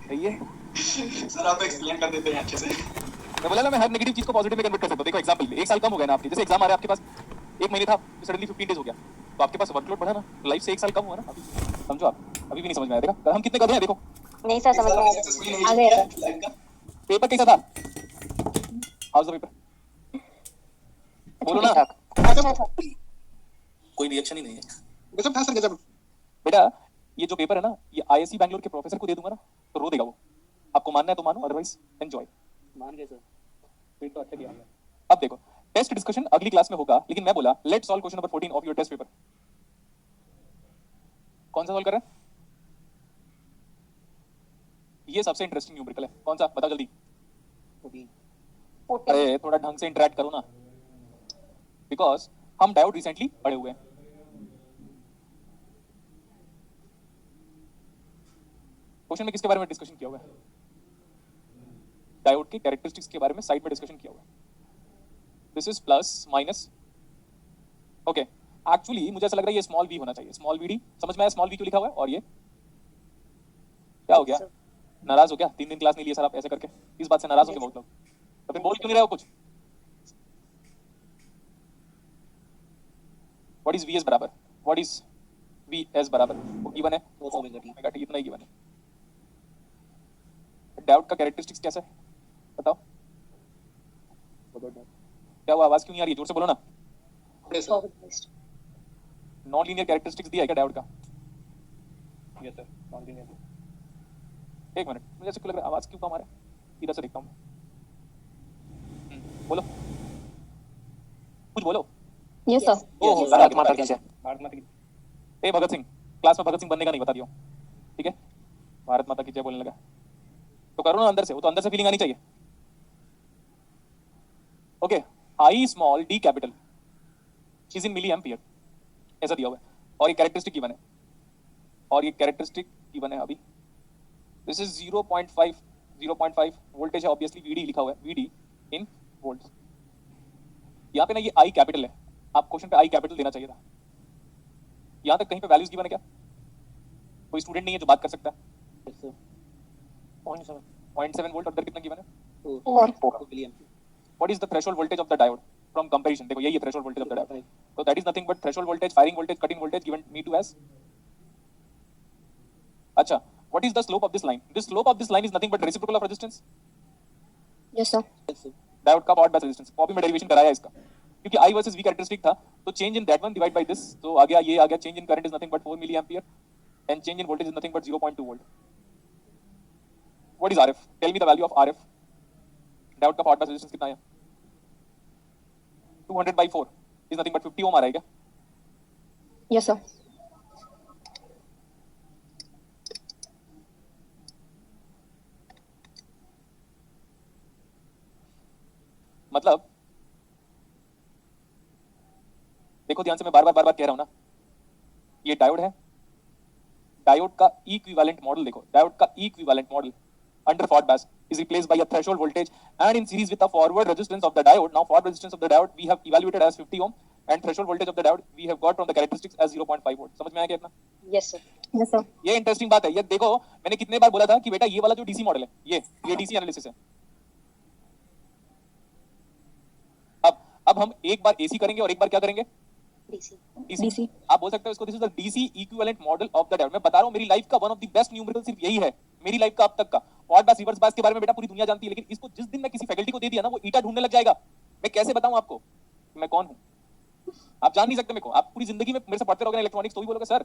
सही है। सर आप एक्सप्लेन कर देते हैं अच्छे से। मैं बोला ना, मैं हर नेगेटिव चीज को पॉजिटिव में कन्वर्ट कर सकता हूँ। देखो एग्जांपल, एक साल कम हो गया ना आपके, जैसे एग्जाम आ रहा है आपके पास, एक महीने था तो सडनली 15 डेज हो गया, तो आपके पास वर्कलोड बढ़ा ना, लाइफ से एक साल कम हुआ ना अभी। समझो आप, अभी भी नहीं समझ में आया। देखा हम कितने कर रहे हैं, देखो। नहीं सर, समझ में आ गया। पेपर कैसा था? हाउस द पेपर, बोलो ना। अच्छा था। कोई रिएक्शन ही नहीं है। गजब था सर, गजब। बेटा ये जो पेपर है ना, ये आईएससी बैंगलोर के प्रोफेसर को दे दूंगा ना तो रो देगा वो। आपको मानना है तो मानो, अदरवाइज एंजॉय। मान गए सर, फिर तो अच्छा किया। अब देखो, टेस्ट डिस्कशन अगली क्लास में होगा, लेकिन मैं बोला let solve question number 14 of your test paper. कौन सा सॉल्व कर रहे हैं? ये सबसे इंटरेस्टिंग न्यूमेरिकल है। कौन सा बताओ जल्दी। 14। अरे थोड़ा ढंग से इंटरेक्ट करो ना, बिकॉज हम डायोड रिसेंटली पढ़े हुए हैं। क्वेश्चन में किसके बारे में डिस्कशन किया हुआ है? डायोड के कैरेक्टरिस्टिक्स के बारे में साइड में डिस्कशन किया हुआ है। This is plus minus. Okay, actually मुझे ऐसा लग रहा है ये स्मॉल वी होना चाहिए, स्मॉल वी डी। समझ में आया स्मॉल वी क्यों लिखा हुआ है? और ये क्या हो गया? नाराज हो गया? 3 दिन क्लास नहीं लिया सर आप ऐसे करके, इस बात से नाराज हो गए बहुत लोग। तो फिर बोल क्यों नहीं रहे हो कुछ? व्हाट इज वी एस बराबर? व्हाट इज वी एस बराबर? वो गिवन है, ओमेगा टी, इतना ही गिवन है। डायोड का कैरेक्टरिस्टिक्स कैसा है बताओ? क्या हुआ, आवाज क्यों नहीं आ रही है? जोर से बोलो ना। नॉन लीनियर कैरेक्टरिस्टिक्स दिया है क्या डायोड का? Yes sir, non linear. एक मिनट, मुझे ऐसे क्यों लग रहा है आवाज क्यों कम आ रहा है? इधर से देखता हूँ। बोलो, कुछ बोलो। Yes sir. ओह भारत माता की जय। भारत माता की। ए भगत सिंह, क्लास में भगत सिंह बनने का नहीं बता दियो, ठीक है? भारत माता की जय बोलने लगा तो करो ना अंदर से, वो तो अंदर से फीलिंग आनी चाहिए। Okay, I small D capital is in milli ampere, ऐसा दिया हुआ है, और ये कैरेक्टरिस्टिक गिवन है, और ये कैरेक्टरिस्टिक गिवन है अभी। दिस इज 0.5 वोल्टेज है, ऑब्वियसली वीडी लिखा हुआ है, वीडी इन वोल्ट। यहाँ पे ना ये आई कैपिटल है, आप क्वेश्चन पे आई कैपिटल देना चाहिए था। यहाँ तक कहीं पे वैल्यूज गिवन है क्या? कोई स्टूडेंट नहीं है जो बात कर सकता है? 0.7 वोल्ट, और इधर कितना गिवन है? 4 million. What is the threshold voltage of the diode from comparison? देखो यही है threshold voltage of the diode. So that is nothing but threshold voltage, firing voltage, cut-in voltage given me to as. अच्छा, what is the slope of this line? This slope of this line is nothing but reciprocal of resistance. Yes sir. Diode का part bus resistance. Copy में derivation कराया इसका, क्योंकि I versus V characteristic था, तो change in that one divide by this, तो आ गया ये आ गया, change in current is nothing but 4 milliampere and change in voltage is nothing but 0.2 volt. What is RF? Tell me the value of RF. Diode का part bus resistance कितना है? 200/4 is nothing but 50 ohm आ रहा है क्या? Yes sir. मतलब देखो ध्यान से, मैं बार बार कह रहा हूं ना, ये डायोड है, डायोड का इक्विवेलेंट मॉडल देखो, डायोड का equivalent model under Ford bus is replaced by a threshold voltage and in series with the forward resistance of the diode. Now forward resistance of the diode we have evaluated as 50 ohm and threshold voltage of the diode we have got from the characteristics as 0.5 volt. समझ में आया क्या इतना? Yes sir. Yes sir. ये interesting बात है। ये देखो मैंने कितने बार बोला था कि बेटा ये वाला जो डीसी मॉडल है, ये डीसी एनालिसिस है। अब हम एक बार एसी करेंगे और एक बार क्या करेंगे? डीसी। आप बोल सकते हो इसको this is the DC equivalent model of the diode. मैं बता रहा हूं मेरी लाइफ का one of the best numerical सिर्फ यही है, मेरी लाइफ का अब तक का। फॉरवर्ड बायस, रिवर्स बायस के बारे में बेटा पूरी दुनिया जानती है, लेकिन इसको जिस दिन मैं किसी फैकल्टी को दे दिया ना, वो ईटा ढूंढने लग जाएगा। मैं कैसे बताऊं आपको कि मैं कौन हूं? आप जान नहीं सकते मेरे को। आप पूरी जिंदगी में मेरे से पढ़ते रहोगे इलेक्ट्रॉनिक्स तो भी बोलोगे सर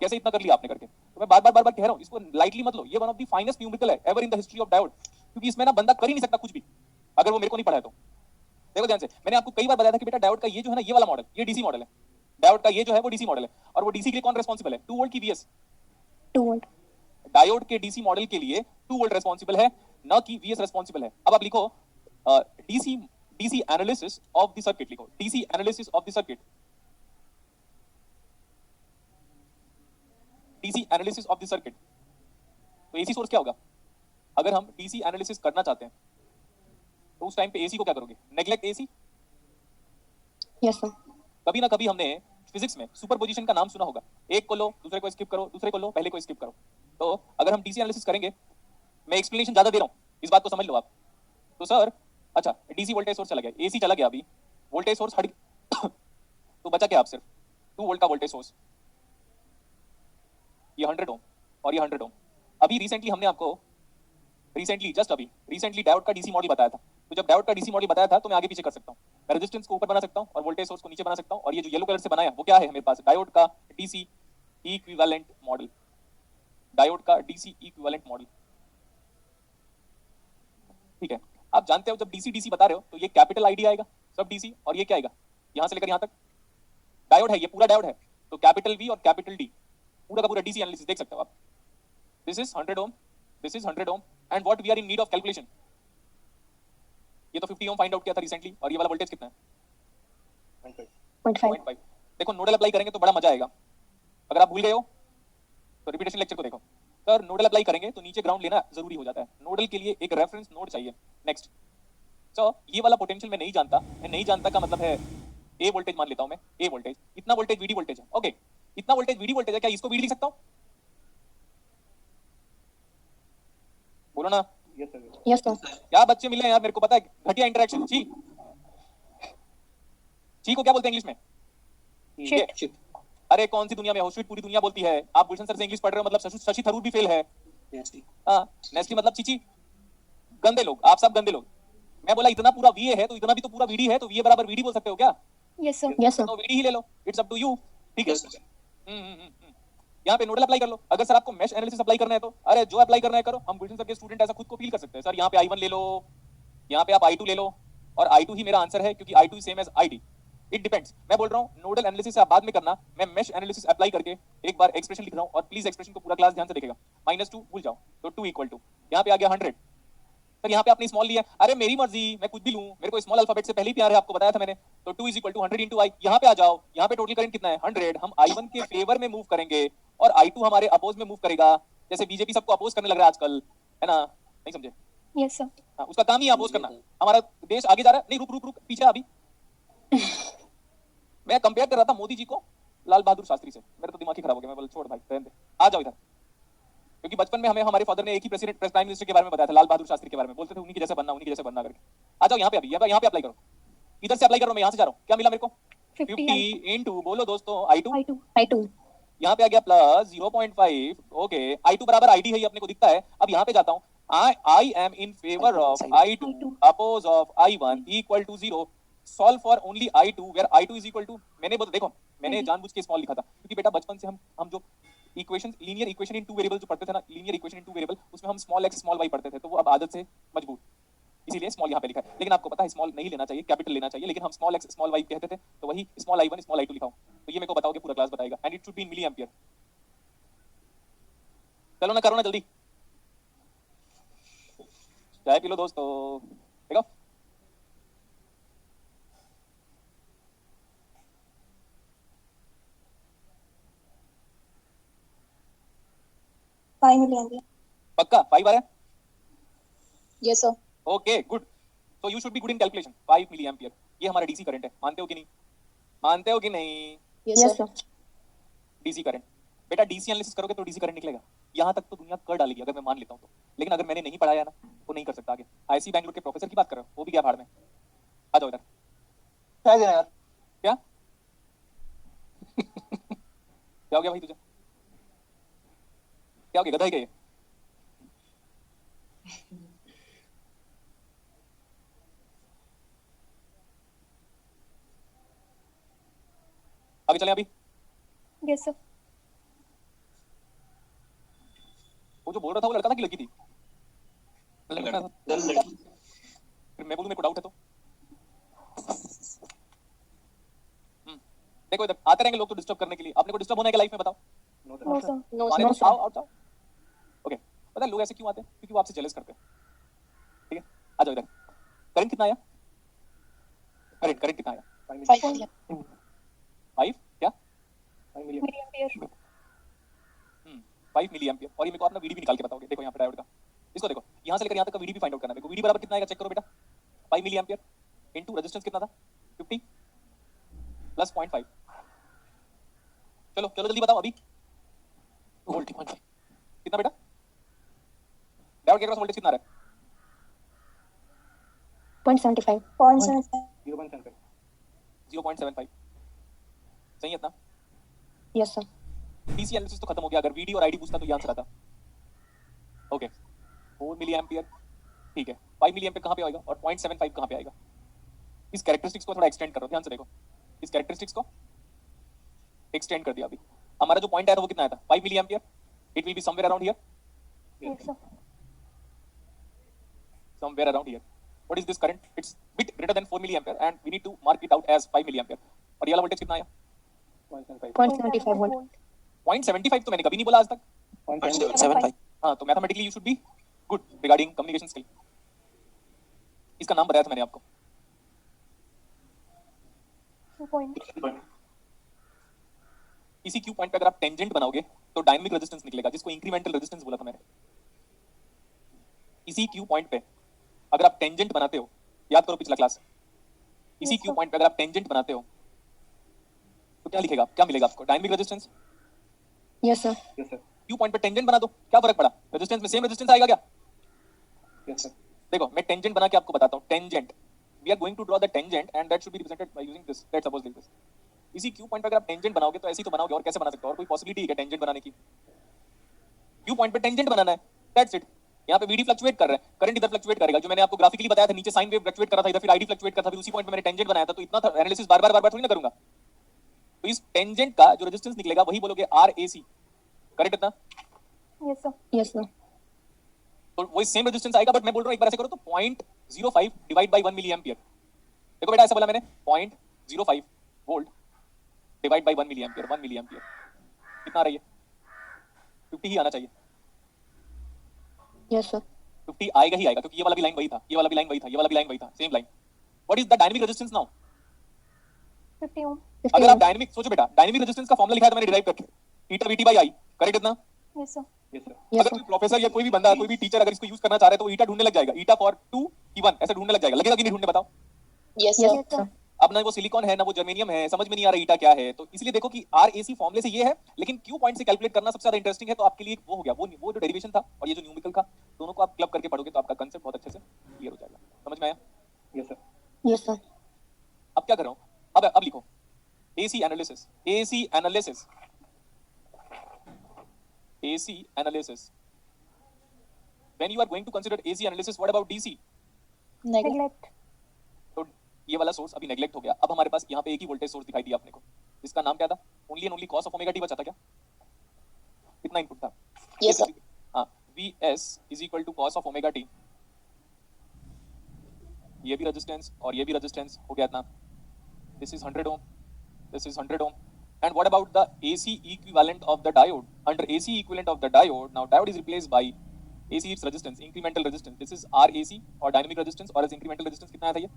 कैसे इतना कर लिया आपने करके। तो मैं बार बार कह रहा हूं, इसको लाइटली मत लो। ये one of the finest numerical है ever in the history of diode, क्योंकि इसमें ना बंदा कर ही नहीं सकता कुछ भी अगर वो मेरे को नहीं पढ़ा है तो। देखो ध्यान से, मैंने आपको कई बार बताया था कि बेटा डायोड का ये जो है ना, ये वाला मॉडल, ये डीसी मॉडल है। डायोड का ये जो है वो डीसी मॉडल है, और वो डीसी के लिए कौन रेस्पॉन्सिबल है? 2 वोल्ट की वीएस। 2 वोल्ट। डायोड के डीसी मॉडल के लिए 2 वोल्ट रेस्पॉन्सिबल है, ना कि वीएस रेस्पॉन्सिबल है। अब आप लिखो DC analysis of the circuit, लिखो DC analysis of the circuit, DC analysis of the circuit. तो एसी सोर्स क्या होगा? अगर हम डीसी एनालिसिस करना चाहते हैं तो उस टाइम पे एसी को क्या करोगे? Neglect AC. Yes sir. कभी ना कभी हमने फिजिक्स में सुपरपोजिशन का नाम सुना होगा, एक को लो दूसरे को स्किप करो, दूसरे को लो पहले को स्किप करो। तो अगर हम डीसी एनालिसिस करेंगे मैं एक्सप्लेनेशन ज्यादा दे रहा हूँ, इस बात को समझ लो आप। तो सर अच्छा डीसी वोल्टेज सोर्स चला गया, एसी चला गया, अभी वोल्टेज सोर्स हट तो बचा क्या आप, सिर्फ 2 वोल्ट का वोल्टेज सोर्स, ये 100 ओम और ये 100 ओम। अभी रिसेंटली हमने आपको रिसेंटली डायोड का डीसी मॉडल बताया था। तो जब डायोड का डीसी मॉडल बताया था तो मैं आगे पीछे कर सकता हूँ, मैं रेजिस्टेंस को ऊपर बना सकता हूँ और वोल्टेज सोर्स को नीचे बना सकता हूँ। और ये जो येलो कलर से बनाया वो क्या है मेरे पास, डायोड का डीसी इक्विवेलेंट मॉडल, डायोड का डीसी इक्विवेलेंट मॉडल। ठीक है, आप जानते हो जब डीसी डीसी बता रहे हो तो ये कैपिटल आईडी आएगा सब डीसी, और ये क्या आएगा यहां से लेकर यहां तक डायोड है, ये पूरा डायोड है, तो कैपिटल वी और कैपिटल डी, पूरा का पूरा डीसी एनालिसिस देख सकते हो आप। This is 100 ohm, this is 100 ohm, and what we are in need of calculation, ये तो 50 ओम फाइंड आउट किया था रिसेंटली, और ये वाला वोल्टेज कितना है 0.5 0.5। देखो नोडल अप्लाई करेंगे तो बड़ा मजा आएगा, अगर आप भूल गए हो तो रिपीटेशन लेक्चर को देखो। सर नोडल अप्लाई करेंगे तो नीचे ग्राउंड लेना जरूरी हो जाता है, नोडल के लिए एक रेफरेंस नोड चाहिए। नेक्स्ट, सो ये वाला पोटेंशियल मैं नहीं जानता का मतलब है ए वोल्टेज मान लेता हूं मैं, ए वोल्टेज, इतना वोल्टेज वीडी वोल्टेज है, ओके इतना वोल्टेज वीडी वोल्टेज है, क्या इसको वीडी लिख सकता हूं, बोलो ना। यस सर क्या बच्चे मिले हैं यार, मेरे को पता है घटिया इंटरेक्शन। ची ची को क्या बोलते हैं इंग्लिश में, शिट अरे कौन सी दुनिया में हो, स्वीट पूरी दुनिया बोलती है। आप गुलशन सर से इंग्लिश पढ़ रहे हो मतलब शशि थरूर भी फेल है। हाँ नेस्टी मतलब चीची, गंदे लोग, आप सब गंदे लोग। मैं बोला इतना पूरा वीए है तो इतना भी तो पूरा वीडी है, तो वीए बराबर वीडी बोल सकते हो क्या, यस सर तो वीडी ही ले लो, इट्स अप टू यू। ठीक है यहाँ पे नोडल अप्लाई कर लो। अगर सर आपको मेश एनालिसिस अप्लाई करना है तो अरे जो अप्लाई करना है करो, हम गुलशन सर के स्टूडेंट ऐसा खुद को फील कर सकते हैं। सर यहाँ पे I1 ले लो, यहाँ पे आप I2 ले लो, और I2 ही मेरा आंसर है क्योंकि I2 same as ID। It depends, मैं बोल रहा हूँ नोडल एनालिसिस आप बाद में करना, मैं मेश एनालिसिस अप्लाई करके एक बार एक्सप्रेशन लिख रहा हूँ, और प्लीज एक्सप्रेशन को पूरा क्लास ध्यान से देखेगा। -2 भूल जाओ, तो 2 इक्वल टू यहाँ पे आ गया 100। सर यहाँ पे आपने स्मॉल लिया, अरे मेरी मर्जी, मैं कुछ भी लूं, मेरे को स्मॉल अल्फाबेट से पहले ही प्यार है, आपको बताया था मैंने। तो 2 इज इक्वल टू 100 इंटू आई, यहाँ पे आ जाओ, यहाँ पे टोटल करंट कितना है 100, हम I1 के फेवर में मूव करेंगे और I2 हमारे अपोज में मूव करेगा, जैसे बीजेपी सबको अपोज करने लग रहा है आजकल, है ना, नहीं समझे। यस सर हाँ, उसका काम ही अपोज करना। हमारा देश आगे जा रहा है, नहीं रुक पीछे अभी मैं कंपेयर कर रहा था मोदी जी को लाल बहादुर शास्त्री से, मेरा तो दिमाग ही खराब हो गया। मैं बोला छोड़ भाई रहने दे, आ जाओ इधर, क्योंकि बचपन में हमें हमारे फादर ने एक ही प्रेसिडेंट प्राइम मिनिस्टर के बारे में बताया था, लाल बहादुर शास्त्री के बारे में, बोलते थे उन्हीं के जैसे बनना करके। आ जाओ यहाँ पे, अभी यहाँ पे अप्लाई करो, इधर से अप्लाई करो, मैं यहाँ से जा रहा हूँ, क्या मिला मेरे को 50 इंटू, बोलो दोस्तों I2 यहाँ पे आ गया प्लस 0.5, ओके I2 बराबर ID है, ये अपने को दिखता है। अब यहाँ पे जाता हूँ, I am in favor of I2 oppose of I1 equal to 0, solve for only I2 where I2 is equal to, मैंने बोला देखो मैंने जानबूझ के स्मॉल लिखा था क्योंकि बेटा बचपन से हम जो equation, linear equation in two variable जो पढ़ते थे ना, linear equation in two variable, उसमें हम स्मॉल x स्मॉल y पढ़ते थे, तो वो अब आदत से मजबूर, इसीलिए स्मॉल यहाँ पे लिखा है। लेकिन आपको पता है स्मॉल नहीं लेना चाहिए, कैपिटल लेना चाहिए, लेकिन हम स्मॉल x स्मॉल y कहते थे, तो वही स्मॉल I1 स्मॉल I2 लिखा हूँ। तो ये मेरे को बताओगे, पूरा क्लास बताएगा, and it should be in milli ampere. चलो ना, करो ना जल्दी, चाय पी लो दोस्तों, देखो 5 मिलियन पक्का 5 बार है, यस सर ओके गुड, तो you should be good in calculation. 5 milli ampere ये हमारा डीसी करंट है, मानते हो कि नहीं, मानते हो कि नहीं, यस सर डीसी करंट। बेटा डीसी एनालिसिस करोगे तो डीसी करंट निकलेगा, यहाँ तक तो दुनिया कर डालेगी अगर मैं मान लेता हूँ तो, लेकिन अगर मैंने नहीं पढ़ाया ना तो नहीं कर सकता आगे। आईसी बैंगलोर के प्रोफेसर की बात कर रहे हो, वो भी क्या भाड़ में, आ जाओ इधर, क्या देना यार, क्या क्या हो गया भाई तुझे, क्या हो गया, गधा ही गए। आगे चले अभी, यस सर वो जो बोल रहा था वो लड़का था कि लड़की थी, लड़का था। फिर मैं बोलूं मेरे को डाउट है तो देखो इधर आते रहेंगे लोग तो डिस्टर्ब करने के लिए, अपने को डिस्टर्ब होने के लाइफ में बताओ, नो सर आने नो दो, सर आओ आओ ओके। पता है लोग ऐसे क्यों आते हैं, क्योंकि वो आपसे जेलस करते हैं, ठीक है। आ जाओ इधर, करंट कितना आया, करंट कितना आया, 5 मिलियन 5 क्या 5 मिलियन एम्पियर 5 मिली एम्पियर। और ये मेरे को अपना वीडी भी निकाल के बताओगे, देखो यहाँ पे डायोड का, इसको देखो यहाँ से लेकर यहाँ तक का वीडी भी फाइंड आउट करना है मेरे को। वीडी बराबर कितना आएगा चेक करो बेटा, 5 मिली एम्पियर इनटू रेजिस्टेंस कितना था 50 प्लस 0.5, चलो चलो जल्दी बताओ अभी, वोल्ट कितना बेटा, डायोड के अक्रॉस वोल्टेज कितना आ रहा है? 0.75. 0.75. 0.75 सही है इतना? Yes, sir. डीसी एनालिसिस तो खत्म हो गया. अगर वीडी और आईडी पूछता तो ये आंसर आता. ओके 4 मिली एम्पियर ठीक है. 5 मिली एम्पियर कहाँ पे आएगा और 0.75 कहाँ पे आएगा? इस कैरेक्टरिस्टिक्स को थोड़ा एक्सटेंड करो, ध्यान से देखो. इस कैरेक्टरिस्टिक्स को एक्सटेंड कर दिया. अभी हमारा जो पॉइंट आया था वो कितना आया था? 5 milli ampere. It will be somewhere around here. Yes, sir. Somewhere around here. What is this current? It's bit greater than 4 milliampere and we need to mark it out as 5 milliampere. और ये वाला voltage कितना आया? 0.75. 0.75 volt. 0.75 तो मैंने कभी नहीं बोला आज तक. 0.75 हाँ तो mathematically you should be good regarding communication skill. इसका नाम बताया था मैंने आपको. 2. इसी क्यू पॉइंट पे अगर आप टेंजेंट बनाओगे तो डायनामिक रेजिस्टेंस निकलेगा, जिसको इंक्रीमेंटल रेजिस्टेंस बोला था मैंने. इसी क्यू पॉइंट पे अगर आप टेंजेंट बनाते हो, याद करो पिछला क्लास. इसी Yes, क्यू sir. पॉइंट पे अगर आप टेंजेंट बनाते हो तो क्या लिखेगा, क्या मिलेगा आपको? Dynamic resistance. Yes, sir. Yes, sir. Q point पे टेंजेंट बना दो, क्या फर्क पड़ा? रेजिस्टेंस में सेम रेजिस्टेंस आएगा क्या? Yes, sir. देखो मैं टेंजेंट बना के आपको बताता हूँ. Tangent we are going to draw the tangent and that should be represented by using this. Let's suppose like this. इसी क्यू पॉइंट पे अगर आप टेंजेंट बनाओगे तो ऐसे ही तो बनाओगे, और कैसे बना सकते हो? और कोई पॉसिबिलिटी है क्या टेंजेंट बनाने की? क्यू पॉइंट पे टेंजेंट बनाना है, दैट्स इट. यहाँ पे वीडी फ्लक्चुएट कर रहा है, करंट इधर फ्लक्चुएट करेगा. जो मैंने आपको ग्राफिकली बताया था, नीचे साइन वेव फ्लक्चुएट कर रहा था, इधर फिर आईडी फ्लक्चुएट कर रहा था, फिर उसी पॉइंट पे मैंने टेंजेंट बनाया था. तो इतना एनालिसिस बार बार थोड़ी ना करूंगा. तो इस टेंजेंट का जो रेजिस्टेंस निकलेगा वही बोलोगे RAC. करेक्ट इतना? Yes, sir. Yes, sir. तो वही सेम रेजिस्टेंस आएगा. बट मैं बोल रहा हूँ एक बार ऐसे करो तो 0.05 डिवाइड बाय 1 मिली एम्पियर. देखो बेटा ऐसा बोला मैंने 0.05 volt divide by 1 milli ampere. 1 milli ampere कितना आ रही है? 50 ही आना चाहिए. Yes, sir. 50 आएगा ही आएगा, क्योंकि ये वाला भी लाइन वही था, ये वाला भी लाइन वही था, ये वाला भी लाइन वही था, same line. What is the dynamic resistance now? 50 ohm. अगर आप डायनामिक सोचो बेटा, डायनामिक रेजिस्टेंस का फॉर्मूला लिखा था मैंने डिराइव करके, ईटा वीटी बाय आई. करेक्ट इतना? Yes, sir. Yes, sir. Yes, अगर sir. कोई प्रोफेसर या कोई भी बंदा, कोई भी टीचर अगर इसको यूज करना चाह रहा है तो वो ईटा ढूंढने लग जाएगा. ईटा फॉर 2 की 1 ऐसे ढूंढने लग जाएगा. लगेगा कि नहीं ढूंढने? बताओ. Yes, Yes, sir. अब ना वो सिलिकॉन है ना वो जर्मेनियम है, समझ में नहीं आ रहा ईटा क्या है. तो इसलिए देखो कि RAC फॉर्मूले से ये है, लेकिन क्यू पॉइंट से कैलकुलेट करना सबसे ज्यादा इंटरेस्टिंग है. तो आपके लिए वो हो गया, वो जो डेरिवेशन था और ये जो न्यूमेरिकल था, दोनों को आप क्लब करके पढ़ोगे तो आपका कांसेप्ट बहुत अच्छे से क्लियर हो जाएगा. समझ में आया? Yes, sir. Yes, sir. अब क्या कर रहा हूँ? अब लिखो AC analysis. AC analysis. AC analysis. When you are going to consider AC analysis, what about DC? Neglect. तो ये वाला सोर्स अभी नेग्लेक्ट हो गया. अब हमारे पास यहाँ पे एक ही वोल्टेज सोर्स दिखाई दिया अपने को. इसका नाम क्या था? Only and only cos of omega t बचा था क्या? कितना इनपुट था? Yes, sir. हाँ, VS is equal to cos of omega t. ये भी रेजिस्टेंस और ये भी रेजिस्टेंस हो गया इतना. This is 100 ohm. This is 100 ohm. And what about the AC equivalent of the diode? Under AC equivalent of the diode, now diode is replaced by AC its resistance, incremental resistance. This is RAC और dynamic resistance, और as incremental resistance कितना आया था ये?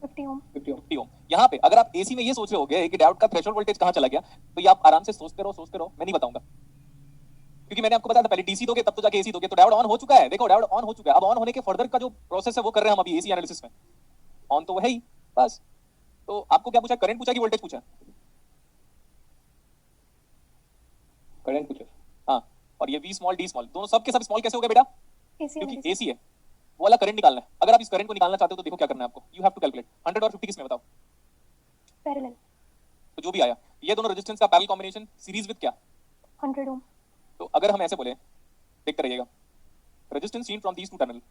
50 ohm. 50 ohm. यहाँ पे अगर आप AC में ये सोच रहे होगे कि डायोड का थ्रेशोल्ड वोल्टेज कहाँ चला गया, तो ये आप आराम से सोचते रहो. मैं नहीं बताऊंगा, क्योंकि मैंने आपको बताया था पहले DC दोगे तब तो जाके AC दोगे. तो डायोड ऑन हो चुका है. देखो डायोड ऑन हो चुका है. अब ऑन होने के फर्दर का जो प्रोसेस है वो कर रहे हैं हम अभी AC एनालिसिस में. ऑन तो वो है ही बस. तो आपको क्या पूछा? करंट पूछा कि वोल्टेज पूछा? Current पूछो. हाँ, और ये V स्मॉल D स्मॉल दोनों सब के सब स्मॉल कैसे हो गए बेटा? AC क्योंकि analysis. AC है. वो वाला करंट निकालना है. अगर आप इस करंट को निकालना चाहते हो तो देखो क्या करना है आपको. यू हैव टू कैलकुलेट 100 और 50 किस में बताओ. Parallel. तो जो भी आया, ये दोनों रेजिस्टेंस का पैरेलल कॉम्बिनेशन सीरीज विद क्या? 100 ohm. तो अगर हम ऐसे बोले, देखते रहिएगा, resistance seen from these two terminal.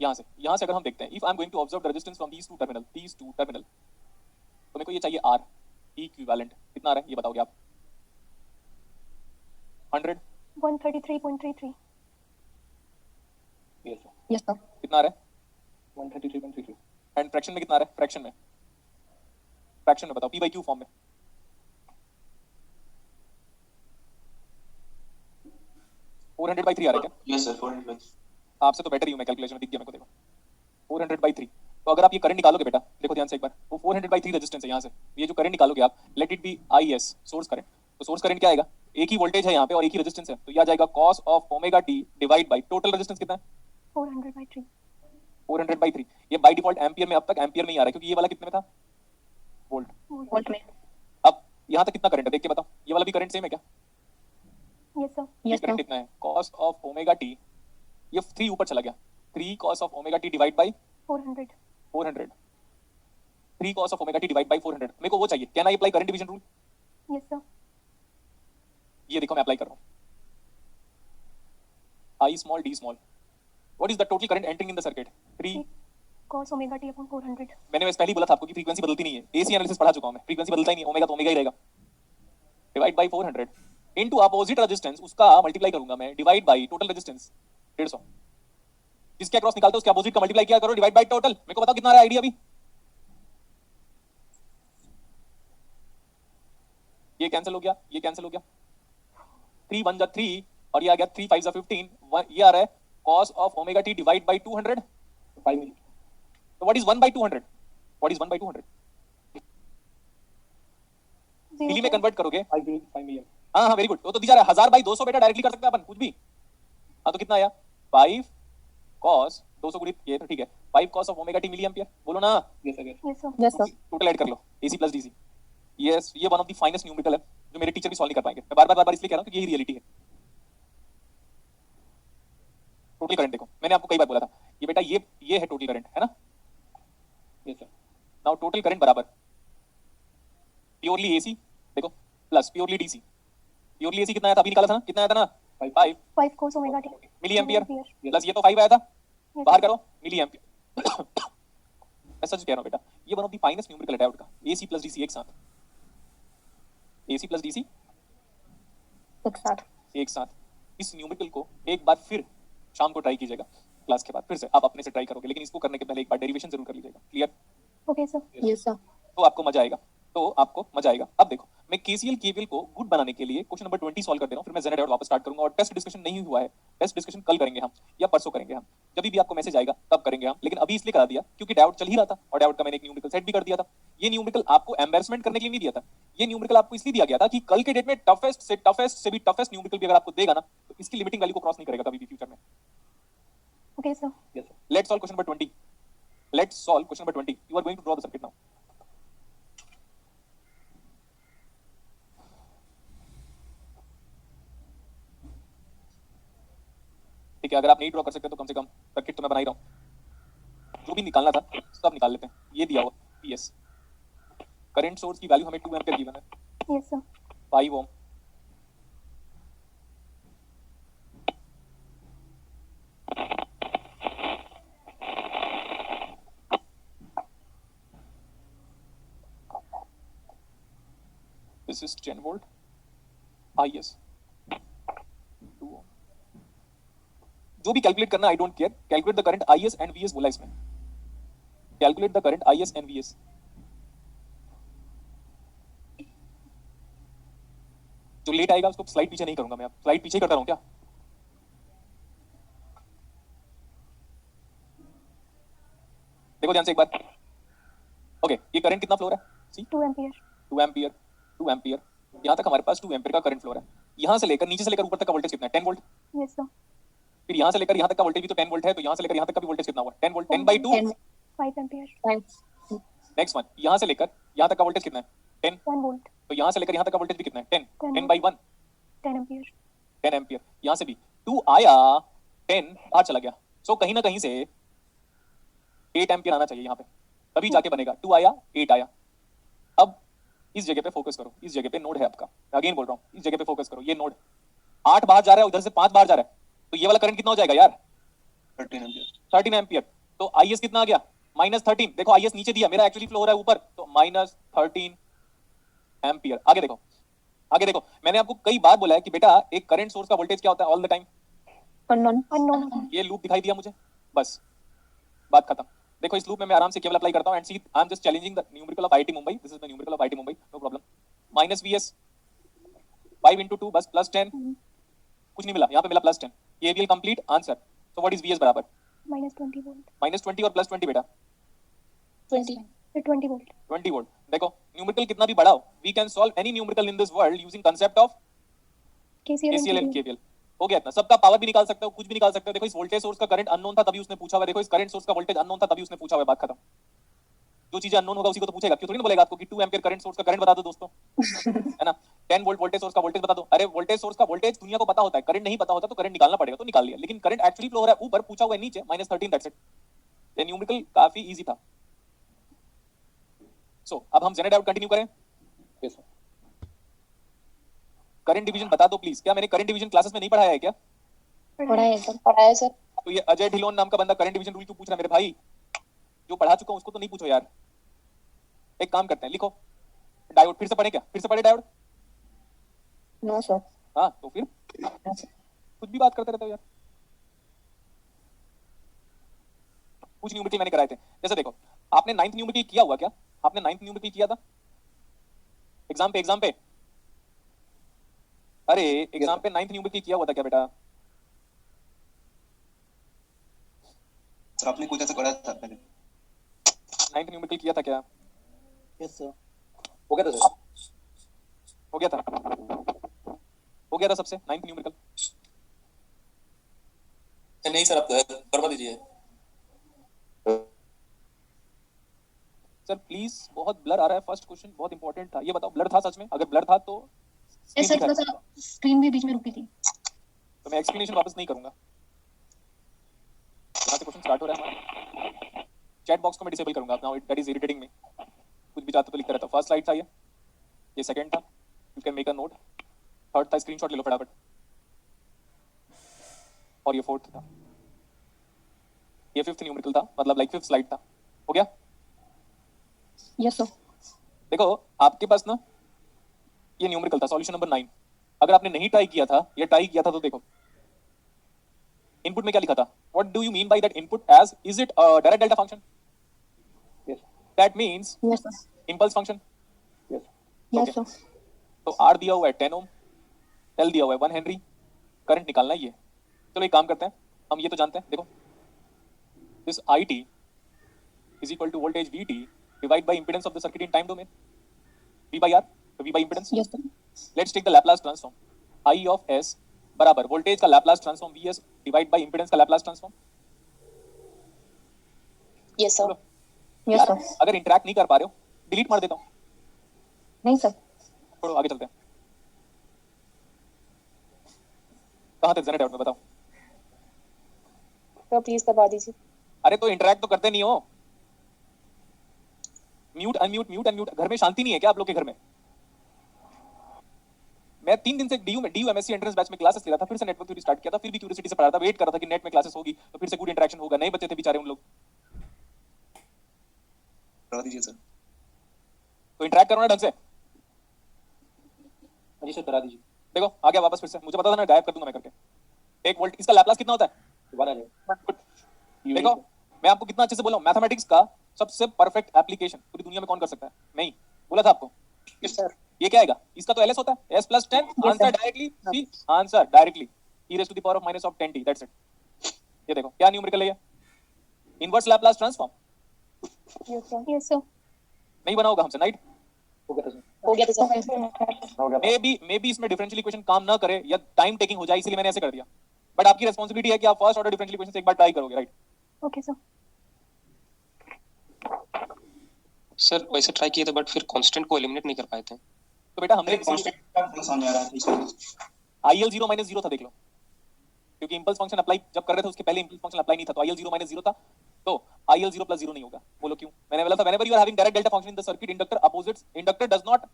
यहाँ से अगर हम देखते हैं, if I am going to observe the resistance from these two terminal, तो मेरे को ये चाहिए R इक्विवेलेंट. कितना आ रहा है ये बताओगे आप? 100. 133.33. Yes, sir. Yes, sir. कितना आ रहा है? 133.33. एंड फ्रैक्शन में कितना आ रहा है? फ्रैक्शन में बताओ, P/Q फॉर्म में. फोर 400/3 आ रहा है क्या? यस सर 400 आपसे तो बेटर ही हूं मैं, कैलकुलेशन में दिख गया मेरे को. देखो 400/3. तो अगर आप ये करंट निकालोगे बेटा, देखो ध्यान से एक बार, वो 400/3 रेजिस्टेंस है. यहाँ से ये जो करंट निकालोगे आप, let it be IS source current. तो सोर्स करंट क्या आएगा? एक ही वोल्टेज है यहाँ पे और एक ही रेजिस्टेंस है, तो ये आ जाएगा cos of omega t divide by total resistance कितना है? 400/3. 400/3. ये बाय डिफॉल्ट एम्पियर में, अब तक एम्पियर में ही आ रहा है क्योंकि ये वाला कितने में था? वोल्ट. Volt में. अब यहाँ तक कितना करंट है देख के बताओ. ये वाला भी करंट सेम है क्या? Yes, sir. ये Yes, sir. करंट कितना है? cos of omega t ये 3 ऊपर चला गया, 3 cos of omega t divide bye 400. 400, 3 cos of omega t divide bye 400, मेरे को वो चाहिए। Can I apply current division rule? Yes, sir. ये देखो मैं अप्लाई कर रहा हूँ, I small d small, what is the total current entering in the circuit? 3 Cos omega t upon 400. मैंने वैसे पहले ही बोला था आपको कि फ्रीक्वेंसी बदलती नहीं है, एसी एनालिसिस पढ़ा चुका हूं मैं, फ्रीक्वेंसी बदलता ही नहीं, ओमेगा तो ओमेगा ही रहेगा, divide by 400 into opposite resistance, उसका मल्टीप्लाई करूंगा मैं, डिवाइड बाय टोटल रेजिस्टेंस 150, जिसके अक्रॉस निकालते हो उसके अपोजिट का मल्टीप्लाई किया करो, डिवाइड बाय टोटल। मेरे को बताओ कितना आ रहा है आईडिया अभी? ये कैंसिल हो गया, ये कैंसिल हो गया, 3 1 जा 3 और ये आ गया 3 5 जा 15, ये आ रहा है cos of omega t divide by 200, 5 milli. so what is 1 by 200? what is 1 by 200? मिली में कन्वर्ट करोगे, 5 मिलियन। हाँ हाँ वेरी गुड, तो दिया रहा है 1000 बाई 200 बेटा, डायरेक्टली कर सकते हैं अपन कुछ भी। हाँ तो कितना आया 5 cos 200 गुणित ये तो ठीक है 5 cos of omega T milli ampere, बोलो ना। Yes sir. Yes, sir. Yes, sir. Total add कर लो AC प्लस DC। यस ये one of the finest numerical है जो मेरे टीचर भी सॉल्व नहीं कर पाएंगे। मैं बार बार इसलिए कह रहा हूँ क्योंकि यही रियलिटी है। टोटल करंट देखो, मैंने आपको कई बार बोला था ये बेटा ये है टोटल करंट, है ना? Yes sir. Now total current बराबर प्योरली AC देखो plus purely DC। Purely AC कितना आया था अभी निकाला था ना, कितना आया था ना 5 5 cos omega t. Milli ampere Ampere. Plus ये तो 5 आया था, Yes, बाहर sir. करो मिली एम्पियर। मैं सच कह रहा हूँ बेटा, ये one of the finest numerical है डायोड का, AC प्लस DC एक साथ, AC प्लस DC एक साथ। एक साथ। इस न्यूमेरिकल को एक बार फिर शाम को ट्राई कीजिएगा, क्लास के बाद फिर से आप अपने से ट्राई करोगे, लेकिन इसको करने के पहले एक बार डेरिवेशन जरूर कर लीजिएगा। Clear? Okay, sir. Yes, sir. तो आपको मजा आएगा, तो आपको मजा आएगा। अब देखो मैं KCL KVL को गुड बनाने के लिए क्वेश्चन नंबर 20 सॉल्व कर दे रहा हूँ, फिर मैं जेनरेट वापस स्टार्ट करूंगा। और टेस्ट डिस्कशन नहीं हुआ है, टेस्ट डिस्कशन कल करेंगे हम या परसों करेंगे हम, जब भी आपको मैसेज आएगा तब करेंगे हम, लेकिन अभी इसलिए करा दिया क्योंकि डायोड चल ही रहा था और डायोड का मैंने एक न्यूमेरिकल सेट भी कर दिया था। ये न्यूमेरिकल आपको एम्बैरेसमेंट करने के लिए नहीं दिया था, ये न्यूमेरिकल आपको इसलिए दिया गया था कि कल के डेट में टफेस्ट से भी टफेस्ट न्यूमेरिकल भी अगर आपको देगा ना तो इसकी लिमिटिंग वैल्यू को क्रॉस नहीं करेगा कभी भी फ्यूचर में। Okay, sir. Yes sir. Let's solve question number 20. Let's solve question number 20. You are going to draw the circuit now. ठीक है, अगर आप नहीं ड्रॉ कर सकते तो कम से कम सर्किट तो मैं बना ही रहा हूँ। जो भी निकालना था सब निकाल लेते हैं। ये दिया हुआ PS करंट सोर्स की वैल्यू हमें 2 एम्पीयर गिवन है, Yes, sir. 5 ohm, this is 10 volt, IS 2 ohm। जो भी कैलकुलेट करना I don't care, calculate the current IS and VS बोला इसमें, calculate the current IS and VS। जो लेट आएगा उसको स्लाइड पीछे नहीं करूंगा मैं, अब स्लाइड पीछे करता रहूं क्या? देखो ध्यान से एक बार। ओके ये करंट कितना फ्लो हो रहा है? सी 2 ampere. 2 एम्पियर, 2 एम्पियर, यहाँ तक हमारे पास 2 एम्पियर का करंट फ्लो रहा है। यहाँ से लेकर नीचे से लेकर ऊपर तक का वोल्टेज कितना है? 10 वोल्ट। Yes, sir. फिर यहाँ से लेकर यहाँ तक का वोल्टेज भी तो 10 वोल्ट है, तो यहाँ से लेकर यहाँ तक का भी वोल्टेज कितना हुआ? 10 volt, 10 by 2। 5 ampere. 5. Next one, यहाँ से लेकर यहाँ तक का वोल्टेज कितना है? 10। 10 volt. तो यहाँ से लेकर यहाँ तक का वोल्टेज भी कितना है? 10। 10 by 1, 10 ampere. 10 एम्पियर। यहाँ से भी 2 आया, 10 बाहर चला गया, सो कहीं ना कहीं से 8 एम्पियर आना चाहिए यहाँ पे, तभी जाके बनेगा। 2 आया, 8 आया। अब इस जगह पे फोकस करो, इस जगह पे नोड है आपका, अगेन बोल रहा हूँ इस जगह पे फोकस करो। ये नोड 8 बाहर जा रहा है, उधर से 5 बाहर जा रहा है, तो ये वाला करंट कितना हो जाएगा यार? 13 एम्पीयर। 13 एम्पियर। तो IS कितना आ गया? -13। देखो IS नीचे दिया, मेरा एक्चुअली फ्लो हो रहा है ऊपर, तो -13 एम्पियर। आगे देखो, आगे देखो, मैंने आपको कई बार बोला है कि बेटा एक करंट सोर्स का वोल्टेज क्या होता है all the time? Unknown. Unknown. ये लूप दिखाई दिया मुझे, बस बात खत्म। देखो इस लूप में मैं आराम से केवल अप्लाई करता हूं and see I am just challenging the numerical of IIT Mumbai. This is the numerical of IIT Mumbai, no problem. -VS 5 into 2 बस +10, कुछ नहीं मिला, यहाँ पे मिला +10। KVL complete answer. So what is VS बराबर? -20 volt. -20 और +20 बेटा 20. 20 volt. 20 वोल्ट। देखो न्यूमेरिकल कितना भी बड़ा हो, we can solve any numerical in this world using concept of KCL KCL and and KVL. KVL। हो गया इतना, सबका पावर भी निकाल सकते हो, कुछ भी निकाल सकते हो। देखो इस वोल्टेज सोर्स का करंट अननोन था तभी उसने पूछा हुआ है, देखो इस करंट सोर्स का वोल्टेज अननोन था तभी उसने पूछा हुआ है, बात खत्म। जो चीजें अननोन होगा उसी को तो पूछेगा, क्यों थोड़ी ना बोलेगा आपको कि 2 एम्पीयर करंट सोर्स का करंट बता दो दोस्तों, है ना। 10 वोल्ट वोल्टेज सोर्स का वोल्टेज बता दो। अरे वोल्टेज सोर्स का वोल्टेज दुनिया को पता होता है, करंट नहीं पता होता तो करंट निकालना पड़ेगा, तो निकाल लिया। लेकिन करंट एक्चुअली फ्लो हो रहा है ऊपर, पूछा हुआ है नीचे, -13 दैट्स इट। ये न्यूमेरिकल काफी इजी था। सो अब हम जेनेट आउट कंटिन्यू करें। Yes sir. करंट डिवीजन बता दो प्लीज। क्या मैंने करंट डिवीजन क्लासेस में नहीं पढ़ाया है क्या? पढ़ा है सर, पढ़ा है सर। तो ये अजय ढिलोन नाम का बंदा करंट डिवीजन रूल क्यों पूछ रहा है मेरे भाई? जो पढ़ा चुका हूं उसको तो नहीं पूछो यार। एक काम करते हैं, लिखो डायोड। फिर से पढ़े क्या? फिर से पढ़े डायोड? No sir. हाँ तो फिर कुछ भी बात करते रहते हो यार। कुछ न्यूमेरिकल मैंने कराए थे। जैसे देखो, आपने 9th न्यूमेरिकल किया हुआ क्या? आपने 9th न्यूमेरिकल किया था एग्जाम पे? अरे एग्जाम पे 9th न्यूमेरिकल किया हुआ था क्या बेटा? सर आपने कुछ ऐसा करा था पहले? 9th न्यूमेरिकल किया था क्या? Yes sir. हो गया था सर। हो गया था, हो गया था सबसे 9th न्यूमेरिकल? नहीं सर, आप करवा दीजिए। सर प्लीज, बहुत ब्लर आ रहा है। फर्स्ट क्वेश्चन बहुत इंपॉर्टेंट था। ये बताओ ब्लर था सच में? अगर ब्लर था तो यस सर, थोड़ा सा स्क्रीन भी बीच में रुकी थी। तो मैं एक्सप्लेनेशन वापस नहीं करूंगा। यहाँ से क्वेश्चन स्टार्ट हो रहा है हमारा। चैट बॉक्स को मैं डिसेबल करूंगा नाउ, दैट इज इरिटेटिंग मी। कुछ भी चाहते तो लिखता रहता। फर्स्ट स्लाइड था ये सेकंड था, you can make a note. Third था, स्क्रीनशॉट ले लो फटाफट। और ये फोर्थ था, ये फिफ्थ न्यूमेरिकल था, मतलब लाइक फिफ्थ स्लाइड था। हो गया? Yes sir. देखो आपके पास ना ये न्यूमेरिकल था, सॉल्यूशन नंबर 9। अगर आपने नहीं ट्राई किया था या ट्राई किया था तो देखो इनपुट में क्या लिखा था। What do you mean by that input? As is it direct delta function? Yes that means yes sir. Impulse function. Yes. Yes sir. तो आर दिया हुआ है 10 ओम, एल दिया हुआ है 1 हेनरी, करंट निकालना ही है। चलो एक काम करते हैं, हम ये तो जानते हैं। देखो this IT is equal to voltage VT divide by impedance of the circuit in time domain, V by R, तो V by impedance. Yes sir. Let's take the Laplace transform. I of S बराबर voltage का Laplace transform VS divide by impedance का Laplace transform. Yes sir. बोलो। Yes यार, sir. अगर interact नहीं कर पा रहे हो डिलीट मार देता हूँ। नहीं सर। छोड़ो आगे चलते हैं। कहाँ तक जेनेट आउट में बताओ? तो प्लीज करवा दीजिए। अरे तो इंटरेक्ट तो करते नहीं हो। Mute unmute, mute unmute. घर में शांति नहीं है क्या आप लोग के घर में? मैं 3 दिन से DU MSc एंट्रेंस बैच में क्लासेस ले रहा था, फिर से नेटवर्क थ्योरी स्टार्ट किया था, फिर भी क्यूरियोसिटी से पढ़ा था, वेट कर रहा था कि नेट में क्लासेस होगी तो फिर से गुड इंटरेक्शन होगा। नए बच्चे थे बेचारे उन लोग। करवा दीजिए सर। तो इंटरेक्ट करो ना ढंग से। जी सर, करा दीजिए। देखो आ गया वापस फिर से। मुझे पता था ना, गायब कर दूंगा मैं करके। 1 वोल्ट, इसका लैप्लास कितना होता है? 1 आ जाएगा। देखो मैं आपको कितना अच्छे से बोला हूं, मैथमेटिक्स का सबसे परफेक्ट एप्लीकेशन पूरी दुनिया में कौन कर सकता है? मैं ही बोला था आपको। Yes sir. ये क्या आएगा? इसका तो LS होता है, S + 10। Answer directly, see answer directly e⁻⁻⁻10t, that's it. ये देखो क्या न्यूमेरिकल है ये, inverse Laplace transform. Yes sir. Yes sir. नहीं बना होगा हमसे नाइट। हो गया था सर। हो गया था सर। हो गया था। मे बी इसमें डिफरेंशियल इक्वेशन काम ना करे या टाइम टेकिंग हो जाए, इसलिए मैंने ऐसे कर दिया। बट आपकी रिस्पांसिबिलिटी है कि आप फर्स्ट ऑर्डर डिफरेंशियल इक्वेशन से एक बार ट्राई करोगे, राइट? Okay sir. सर वैसे ट्राई किए थे बट फिर कांस्टेंट को एलिमिनेट नहीं कर पाए थे। तो बेटा हमने कांस्टेंट का थोड़ा समझ आ रहा है। IL 0 - 0 था, देख लो। क्योंकि इंपल्स फंक्शन अप्लाई जब कर रहे थे उसके पहले इंपल्स फंक्शन अप्लाई नहीं था, तो IL 0 - 0 था। तो IL 0 + 0 नहीं होगा। बोलो क्यों? मैंने बोला था whenever you are having direct delta function in the circuit, inductor does not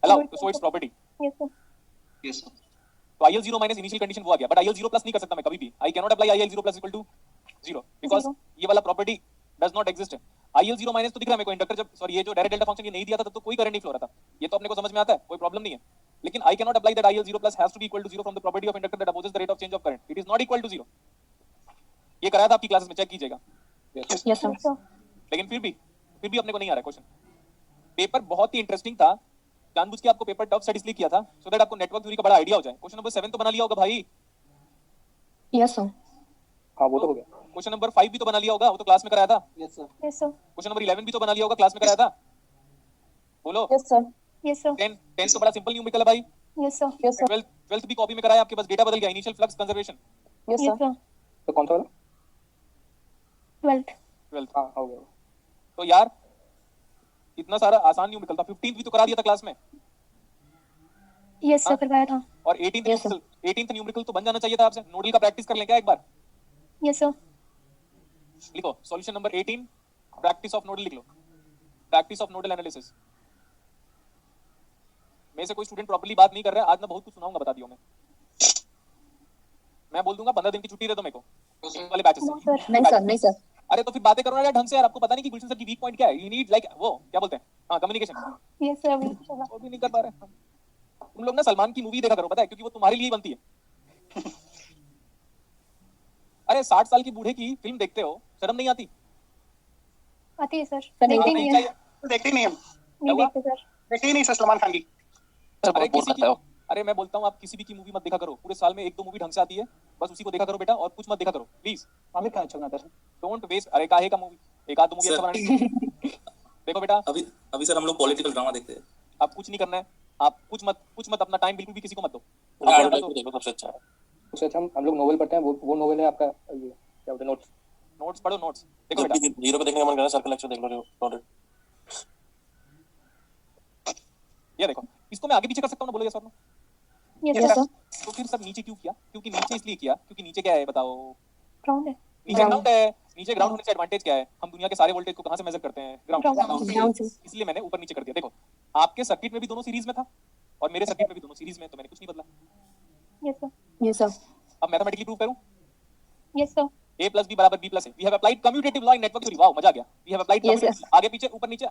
allow to show its property। Yes sir. Yes sir. तो IL 0 - इनिशियल कंडीशन वो आ गया, बट IL 0 + नहीं कर सकता मैं कभी भी। I cannot apply IL 0 + = 0 because Zero. ये वाला property does not exist. IL 0 - तो दिख रहा है मेरे को इंडक्टर जब, सॉरी, ये जो डायरेक्ट डेल्टा फंक्शन ये नहीं दिया था तब तो कोई करंट नहीं फ्लो रहा था। ये तो अपने को समझ में आता है, कोई प्रॉब्लम नहीं है। लेकिन I cannot apply that IL 0 + has to be equal to 0 from the property of inductor that opposes the rate of change of current. It is not equal to 0। ये कराया था आपकी क्लासेस में, चेक कीजिएगा। Yes yes sir. Sir. लेकिन फिर भी अपने को नहीं आ रहा है क्वेश्चन। पेपर बहुत ही इंटरेस्टिंग था, जानबूझ के आपको पेपर टफ सेट इसलिए किया था सो दैट आपको नेटवर्क थ्योरी का बड़ा आइडिया हो जाए। क्वेश्चन नंबर 7 तो बना लिया होगा भाई। Yes sir. हाँ वो तो हो गया। क्वेश्चन नंबर 5 भी तो बना लिया होगा, वो तो क्लास में कराया था। Yes sir. Yes sir. Question number 11 भी तो बना लिया होगा, क्लास में कराया था। बोलो। Yes sir. Yes sir. 10 तो बड़ा सिंपल न्यूमेरिकल है भाई। Yes sir. Yes sir. 12th भी कॉपी में कराया, आपके पास डेटा बदल गया, initial flux conservation. Yes yes sir. Sir. तो कौन सा वाला? 12th। 12th। हाँ हो गया। तो यार इतना सारा आसान न्यूमेरिकल था, 15th भी तो करा दिया था क्लास में। यस सर, हाँ? करवाया था। और 18th Yes, sir. Numerical 18th numerical तो बन जाना चाहिए था आपसे। नोडल का प्रैक्टिस कर लें क्या एक बार? Yes sir. लिखो solution number 18, practice of nodal लिख लो, प्रैक्टिस ऑफ नोडल एनालिसिस। में से कोई स्टूडेंट प्रॉपर्ली बात नहीं कर रहा है, आज मैं बहुत कुछ सुनाऊंगा, बता दियो मैं बोल दूंगा 15 दिन की छुट्टी दे दो मेरे को इस वाले बैचेस नो से। सर। नहीं सर, नहीं सर। अरे तो फिर बातें करो ना यार ढंग से यार, आपको पता नहीं कि गुलशन सर की वीक पॉइंट क्या है? यू नीड लाइक वो क्या बोलते हैं, हाँ कम्युनिकेशन, यस सर, अभी चला। वो भी नहीं कर पा रहे। तुम लोग ना सलमान की मूवी देखा करो, पता है, क्योंकि वो तुम्हारे लिए ही बनती है। अरे 60 साल की बूढ़े की फिल्म देखते हो, शर्म नहीं आती? आती है सर, नहीं, देखते नहीं नहीं है। चाहिए। देखते ही नहीं हम, नहीं हुआ? देखते सर। देखते ही नहीं सर सलमान खान की। अरे किसी की, अरे मैं बोलता हूँ आप किसी भी की मूवी मत देखा करो, पूरे साल में 1-2 मूवी ढंग से आती है, बस उसी को देखा करो बेटा, और कुछ मत देखा करो प्लीज। आमिर खान अच्छा बनाता है सर। डोंट वेस्ट, अरे काहे का मूवी, एक आध मूवी सर। अच्छा बनाने। देखो बेटा, अभी अभी सर हम लोग पॉलिटिकल ड्रामा देखते हैं। आप कुछ नहीं करना है, आप कुछ मत अपना टाइम बिल्कुल भी किसी को मत दो। गाइड लाइक देखो सबसे अच्छा है। उससे अच्छा हम लोग नोवेल पढ़ते हैं, वो नोवेल है आपका ये क्या बोलते हैं, नोट्स। नोट्स पढ़ो, नोट्स देखो जब बेटा। भी जीरो पे देखने का मन करे सर्कल लेक्चर देख लो नोटेड। ये देखो, इसको मैं आगे पीछे कर सकता हूँ ना, बोलो यस और no? Yes yes sir. Sir. तो फिर सब नीचे क्यों किया? क्योंकि नीचे इसलिए किया क्योंकि नीचे क्या है बताओ? ग्राउंड है। नीचे ग्राउंड है। नीचे ग्राउंड होने से एडवांटेज क्या है? हम दुनिया के सारे वोल्टेज को कहां से मेजर करते हैं? Ground ग्राउंड से। इसलिए मैंने ऊपर नीचे कर दिया। देखो आपके सर्किट में भी दोनों सीरीज में था और मेरे सर्किट में भी दोनों सीरीज में, तो मैंने कुछ नहीं बदला। Yes sir. Yes sir. अब मैथमेटिकली प्रूव करूं? Yes sir. a + b = b + a, we have applied commutative law in network theory. Wow मजा आ गया। We have applied Yes, commutative, आगे पीछे ऊपर नीचे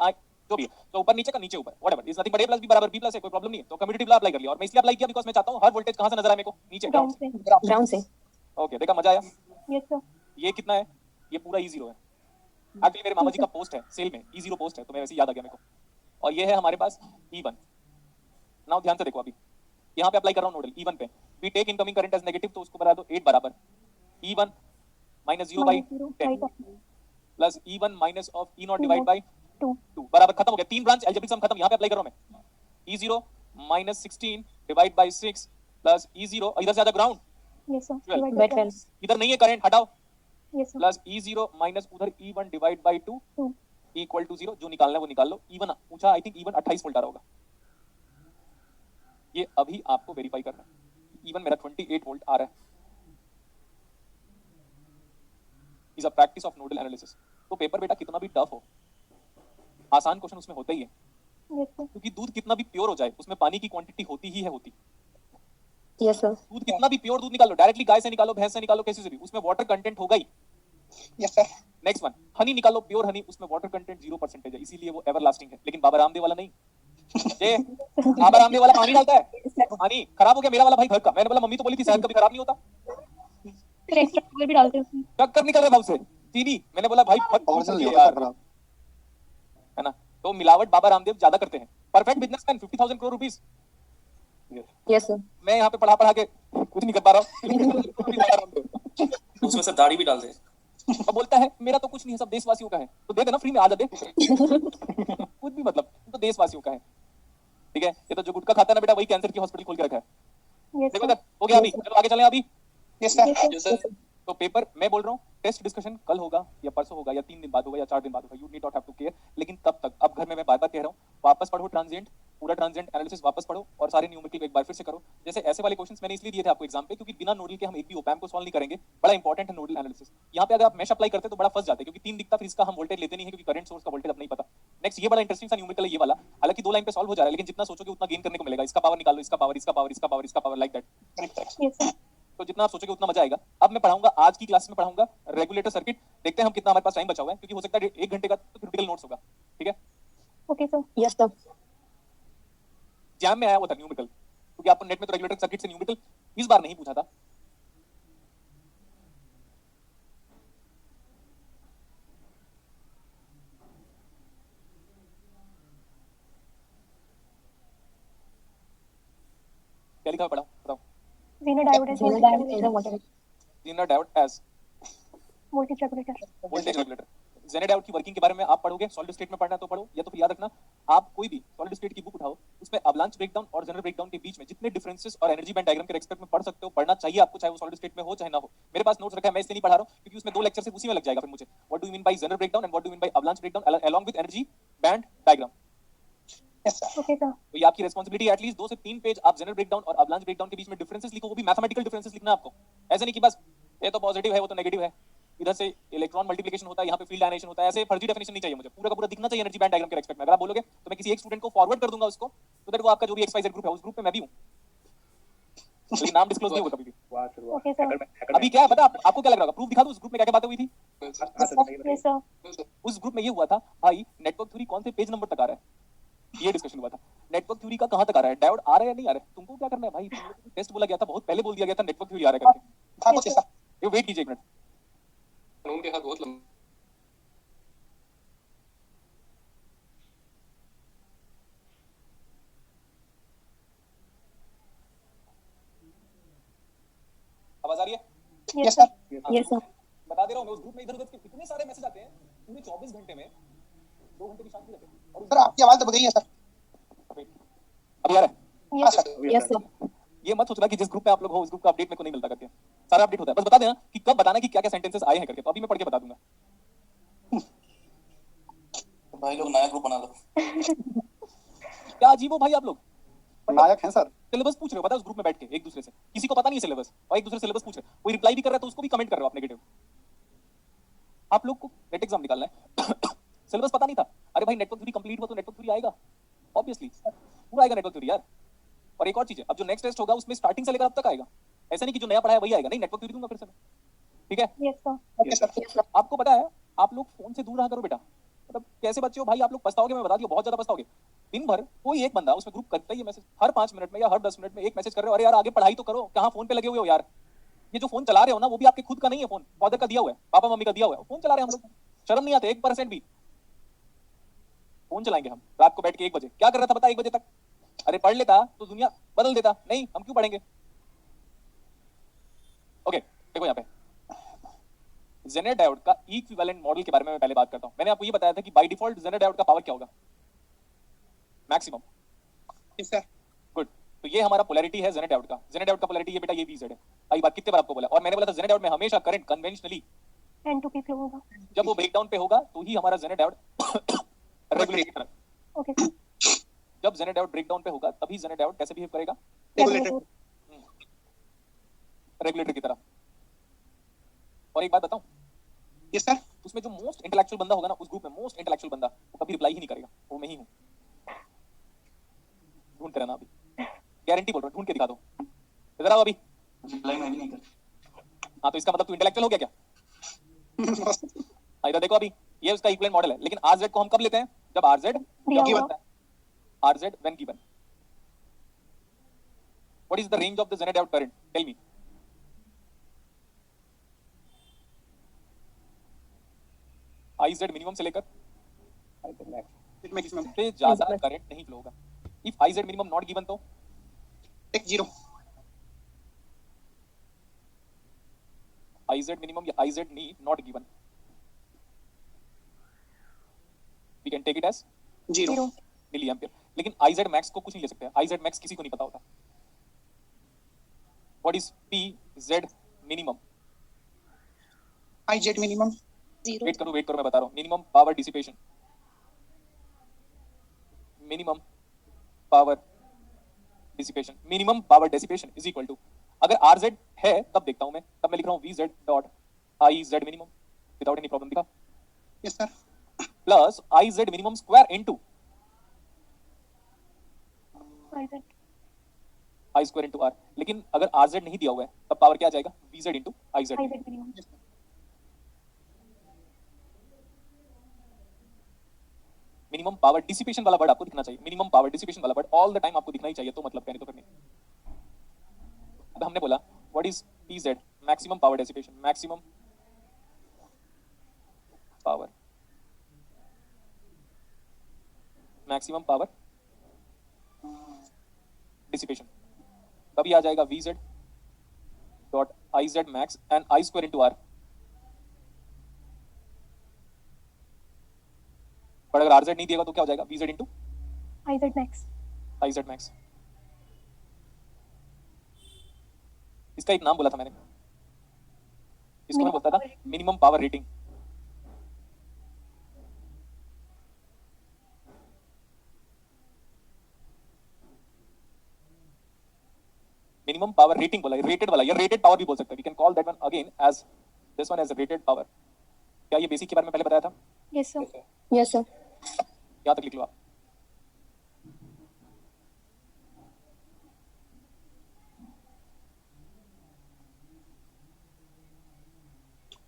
जो भी है, तो ऊपर नीचे का नीचे ऊपर, whatever is nothing but a + b = b + a, कोई प्रॉब्लम नहीं है। तो कम्यूटेटिव लॉ अप्लाई कर लिया, और मैं इसलिए अप्लाई किया बिकॉज़ मैं चाहता हूं हर वोल्टेज कहां से नजर आए मेरे को? नीचे ग्राउंड से। ग्राउंड से। ओके, देखा मजा आया? Yes sir. ये कितना है? ये पूरा E0 है। एक्चुअली मेरे मामा जी का पोस्ट है सेल में, E0 पोस्ट है, तो मैं वैसे ही याद आ गया मेरे को। और ये है हमारे पास E1। नाउ ध्यान से देखो, अभी यहाँ पे अप्लाई कर रहा हूँ नोडल E1 पे। We take incoming current as negative, तो उसको बना दो 8 बराबर E1 - 0/10 plus E1 minus of E0 divide by 2 बराबर, खत्म हो गया। 3 ब्रांच अलजेब्रिक सम खत्म। यहाँ पे अप्लाई कर रहा हूँ मैं। E0 - 16 divide by 6 plus E0, इधर से आजा ग्राउंड, यस सर। 12 बाय 12। इधर नहीं है करंट, हटाओ, yes sir. Plus E0 minus उधर E1 divide by 2 equal to 0। जो निकालना है वो निकाल लो। E1 पूछा, आई थिंक E1 28 वोल्ट आ रहा होगा। ये अभी आपको वेरीफाई करना है। E1 मेरा 28 वोल्ट आ रहा है। Is a practice of nodal analysis. तो पेपर बेटा कितना भी टफ हो, आसान क्वेश्चन उसमें होते ही है, यस सर। क्योंकि दूध कितना भी प्योर हो जाए उसमें पानी की क्वांटिटी होती ही है होती। Yes sir. दूध कितना भी प्योर दूध निकालो, डायरेक्टली गाय से निकालो, भैंस से निकालो, किसी से भी, उसमें वाटर कंटेंट होगा ही। Yes sir. Next one, honey निकालो, प्योर हनी, उसमें वाटर कंटेंट 0% है, इसीलिए वो एवरलास्टिंग है। लेकिन बाबा रामदेव वाला नहीं। ये बाबा रामदेव वाला पानी डालता है, पानी खराब हो गया। मेरा वाला भाई घर का, मैंने बोला मम्मी तो बोली थी शहद कभी खराब नहीं होता। फिर एक्स्ट्रा शुगर भी डालते हैं उसमें। चक्कर निकल रहा भाव से, चीनी, मैंने बोला भाई ओरिजिनल नहीं यार, होता। है ना? तो मिलावट बाबा रामदेव ज्यादा करते हैं। Perfect businessman, 50,000 crore rupees. Yes sir. मैं यहाँ पे पढ़ा के कुछ नहीं कर पा रहा हूँ। उसमें सर दाढ़ी भी डालते हैं। और बोलता है मेरा तो कुछ नहीं है, सब देशवासियों का है। तो दे देना फ्री में, आजा दे। कुछ भी मतलब, तो देशवासियों का है, ठीक है? ये तो जो गुटखा खाता है ना बेटा, वही कैंसर की हॉस्पिटल खोल के रखा है। यस देखो सर। सर, हो गया अभी, चलो आगे चलें अभी। Yes sir. Yes sir. तो पेपर मैं बोल रहा हूँ, टेस्ट डिस्कशन कल होगा या परसों होगा या 3 दिन बाद होगा या 4 दिन बाद होगा, you need not have to care. लेकिन तब तक, अब घर में मैं बार-बार कह रहा हूँ, वापस पढ़ो ट्रांजिएंट, पूरा ट्रांजिएंट एनालिसिस वापस पढ़ो, और सारे न्यूमेरिकल एक बार फिर से करो। जैसे ऐसे वाले क्वेश्चंस मैंने इसलिए दिए थे आपको एग्जाम पे, क्योंकि बिना नोडल के हम एक भी ओपैम्प को सॉल्व नहीं करेंगे। बड़ा इंपॉर्टेंट है नोडल एनालिसिस। यहाँ पे अगर आप मैश अप्लाई करते तो बड़ा फंस जाते, क्योंकि 3 दिखता, फिर इसका हम वोल्टेज लेते नहीं है, क्योंकि करंट सोर्स का वोल्टेज अब नहीं पता। नेक्स्ट, ये बड़ा इंटरेस्टिंग सा न्यूमेरिकल है ये वाला। हालांकि 2 लाइन पे सॉल्व हो जा रहा है, लेकिन जितना सोचोगे उतना गेन करने को मिलेगा। इसका पावर निकालो, इसका पावर, इसका पावर, इसका पावर, इसका power, like that. Yes sir. तो जितना आप सोचोगे उतना मजा आएगा। अब मैं पढ़ाऊंगा, आज की क्लास में पढ़ाऊंगा रेगुलेटर सर्किट। देखते हैं हम कितना हमारे पास टाइम बचा हुआ है, क्योंकि हो सकता है 1 घंटे का तो क्रिटिकल नोट्स होगा, ठीक है? Okay sir. Yes sir. Exam में आया हुआ था न्यूमेरिकल, क्योंकि आपको नेट में तो रेगुलेटर सर्किट से न्यूमेरिकल इस बार नहीं पूछा था। क्या लिखा है पढ़ा बताओ? Zener diode as voltage regulator. Zener diode as Voltage regulator. Voltage regulator. Zener diode की वर्किंग के बारे में आप पढ़ोगे, सॉलिड स्टेट में पढ़ना है तो पढ़ो, या तो फिर याद रखना, आप कोई भी सॉलिड स्टेट की बुक उठाओ, उसमें अवलांच ब्रेकडाउन और जनरल ब्रेकडाउन के बीच में जितने डिफरेंसेस और एनर्जी बैंड डायग्राम के रेस्पेक्ट में पढ़ सकते हो, पढ़ना चाहिए आपको, चाहे वो सॉलिड स्टेट में हो चाहे ना हो। मेरे पास नोट्स रखा है, मैं इसलिए नहीं पढ़ा रहा हूं क्योंकि उसमें 2 लेक्चर सिर्फ उसी में लग जाएगा फिर मुझे। What do you mean bye general breakdown and what do you mean bye avalanche breakdown along with energy band diagram. Okay sir. तो ये आपकी रिस्पांसिबिलिटी, एटलीस्ट 2 से 3 पेज आप जनरल ब्रेकडाउन और अवलांच ब्रेकडाउन के बीच में डिफरेंसेस लिखो, वो भी मैथमेटिकल डिफरेंसेस लिखना है आपको। ऐसे नहीं कि बस ये तो पॉजिटिव है वो तो नेगेटिव है, इधर से इलेक्ट्रॉन मल्टीप्लिकेशन होता है, यहाँ पे फील्ड डायनेशन होता है, ऐसे फर्जी डेफिनेशन नहीं चाहिए मुझे, पूरा का पूरा दिखना चाहिए एनर्जी बैंड डायग्राम के रेस्पेक्ट में। अगर आप बोलोगे तो मैं किसी एक स्टूडेंट को फॉरवर्ड कर दूंगा उसको, तो दैट वो आपका जो भी XYZ ग्रुप है उस ग्रुप में मैं भी हूं, तो ये नाम डिस्क्लोज नहीं होगा कभी भी। वाह सर वाह। Okay sir. अभी क्या है पता आपको क्या लग रहा होगा, प्रूफ दिखा दूं उस ग्रुप में क्या क्या बातें हुई थी। Yes sir. उस ग्रुप में ये हुआ था भाई, नेटवर्क थ्योरी कौन से पेज नंबर तक आ रहा है, ये डिस्कशन हुआ था। नेटवर्क थ्योरी का कहां तक आ रहा है, डायोड आ रहा है या नहीं आ रहा है, तुमको क्या करना है भाई। टेस्ट बोला गया था, बहुत पहले बोल दिया गया था नेटवर्क थ्योरी आ रहा है करके। ये वेट कीजिए एक मिनट। कानून के साथ बहुत लंबा आवाज आ रही है? Yes sir. Yes, sir. बता दे रहा हूं मैं, उस ग्रुप में इधर उधर के कितने सारे मैसेज आते हैं पूरे 24 घंटे में, 2 घंटे की शांति रहती है। और सर आपकी आवाज दब गई है सर। अभी आ रहा है? Yes sir. Yes, sir. ये मत सोचना कि जिस ग्रुप में आप लोग हो उस ग्रुप का अपडेट मेरे को नहीं मिलता करके, सारा अपडेट होता है। बस बता देना कि कब बताना कि क्या क्या सेंटेंसेस आए हैं करके, तो अभी मैं पढ़ के बता दूंगा। तो भाई लोग नया ग्रुप बना लो। क्या अजीब हो भाई आप लोग, नायक हैं सर। सिलेबस पूछ रहे हो पता है उस ग्रुप में बैठ के एक दूसरे से, किसी को पता नहीं है सिलेबस, और एक दूसरे सिलेबस पूछ रहे हो, कोई रिप्लाई भी कर रहा है तो उसको भी कमेंट कर रहे हो आप नेगेटिव। आप लोग को नेट एग्जाम निकालना है सिलेबस पता नहीं था, अरे भाई नेटवर्क थ्योरी कंप्लीट हुआ तो नेटवर्क थ्योरी आएगा, ऑब्वियसली पूरा आएगा नेटवर्क थ्योरी यार। और एक और चीज है, अब जो नेक्स्ट टेस्ट होगा उसमें स्टार्टिंग से लेकर अब तक आएगा, ऐसा नहीं कि जो नया पढ़ा है वही आएगा, नहीं नेटवर्क थ्योरी दूंगा फिर से मैं, ठीक है। Yes sir. Okay sir. Yes, sir. आपको पता है आप लोग फोन से दूर रहा करो बेटा, मतलब कैसे बच्चे हो भाई आप लोग, पछताओगे, मैं बता दिया बहुत ज्यादा पछताओगे। दिन भर कोई एक बंदा उसमें ग्रुप करता ही है मैसेज, हर 5 मिनट में या हर 10 मिनट में एक मैसेज कर रहे हो, अरे यार आगे पढ़ाई तो करो, कहाँ फोन पे लगे हुए हो यार। ये जो फोन चला रहे हो ना वो भी आपके खुद का नहीं है, फोन फादर का दिया हुआ है, पापा मम्मी का दिया हुआ है, फोन चला रहे हैं हम लोग, शर्म नहीं आते 1% भी। फोन चलाएंगे हम रात को बैठ के 1 बजे, क्या कर रहा था पता 1 बजे तक, अरे पढ़ लेता तो दुनिया बदल देता, नहीं हम क्यों पढ़ेंगे। ओके देखो यहाँ पे जेनर डायोड का इक्विवेलेंट मॉडल के बारे में मैं पहले बात करता हूं। मैंने आपको ये बताया था कि बाय डिफॉल्ट जेनर डायोड का पावर क्या होगा, मैक्सिमम। Yes sir. गुड, तो ये हमारा पोलैरिटी है जेनर डायोड का। जेनर डायोड का पोलैरिटी ये बेटा ये VZ है। आई बात कितने बार आपको बोला, और मैंने बोला था जेनर डायोड में हमेशा करंट कन्वेंशनली N2P फ्लो होगा। जब वो ब्रेकडाउन पे होगा तो ही हमारा zener diode regulator, okay sir. जब जेनर डायोड ब्रेकडाउन पे होगा तभी जेनर डायोड कैसे बिहेव करेगा, रेगुलेटर की तरह। और एक बात बताऊं, यस सर। उसमें जो मोस्ट इंटेलेक्चुअल बंदा होगा ना उस ग्रुप में, मोस्ट इंटेलेक्चुअल बंदा वो कभी रिप्लाई ही नहीं करेगा, वो मैं ही हूं। ढूंढते रहना अभी, गारंटी बोल रहा हूं, ढूंढ के दिखा दो इधर आओ अभी। रिप्लाई मैं भी नहीं कर। हाँ तो इसका मतलब तू इंटेलेक्चुअल हो गया क्या। इधर देखो अभी, ये उसका इक्विवेलेंट मॉडल है, लेकिन RZ को हम कब लेते हैं, जब RZ दिया given हुआ। है, RZ when given। What is the range of the Zener diode current? Tell me. IZ minimum से लेकर मैक्सिमम से ज्यादा करंट नहीं फ्लो होगा। If IZ minimum not given तो टेक 0। IZ minimum या IZ need not given, we can take it as 0। Milli ampere. लेकिन IZ max को कुछ नहीं ले सकते, IZ max किसी को नहीं पता होता। What is PZ minimum? IZ minimum wait करो मैं बता रहा हूँ। Minimum power dissipation, minimum power dissipation, minimum power dissipation is equal to, अगर RZ है तब देखता हूं मैं, तब मैं लिख रहा हूँ VZ dot IZ minimum without any problem, दिखा, yes sir. Plus IZ minimum square into I square into R। लेकिन अगर RZ नहीं दिया हुआ है तब पावर क्या आ जाएगा, VZ into IZ। Minimum. Minimum power dissipation वाला वर्ड आपको दिखना चाहिए, मिनिमम पावर डिसिपेशन वाला वर्ड ऑल द टाइम आपको दिखना ही चाहिए, तो मतलब कहने तो फिर नहीं। अब हमने बोला what is PZ, maximum power dissipation, maximum power, maximum power dissipation, तभी आ जाएगा VZ dot IZ max and I square into R। पर अगर RZ नहीं दिएगा तो क्या हो जाएगा, VZ into IZ max. IZ max. इसका एक नाम बोला था मैंने, इसको मैं बोलता था minimum power rating. Minimum power rating बोला, रेटेड वाला या रेटेड पावर भी बोल सकते हैं, we can call that one again as this one as rated power. क्या ये बेसिक के बारे में पहले बताया था? Yes, sir. Yes, sir. यहाँ तक लिख लो आप।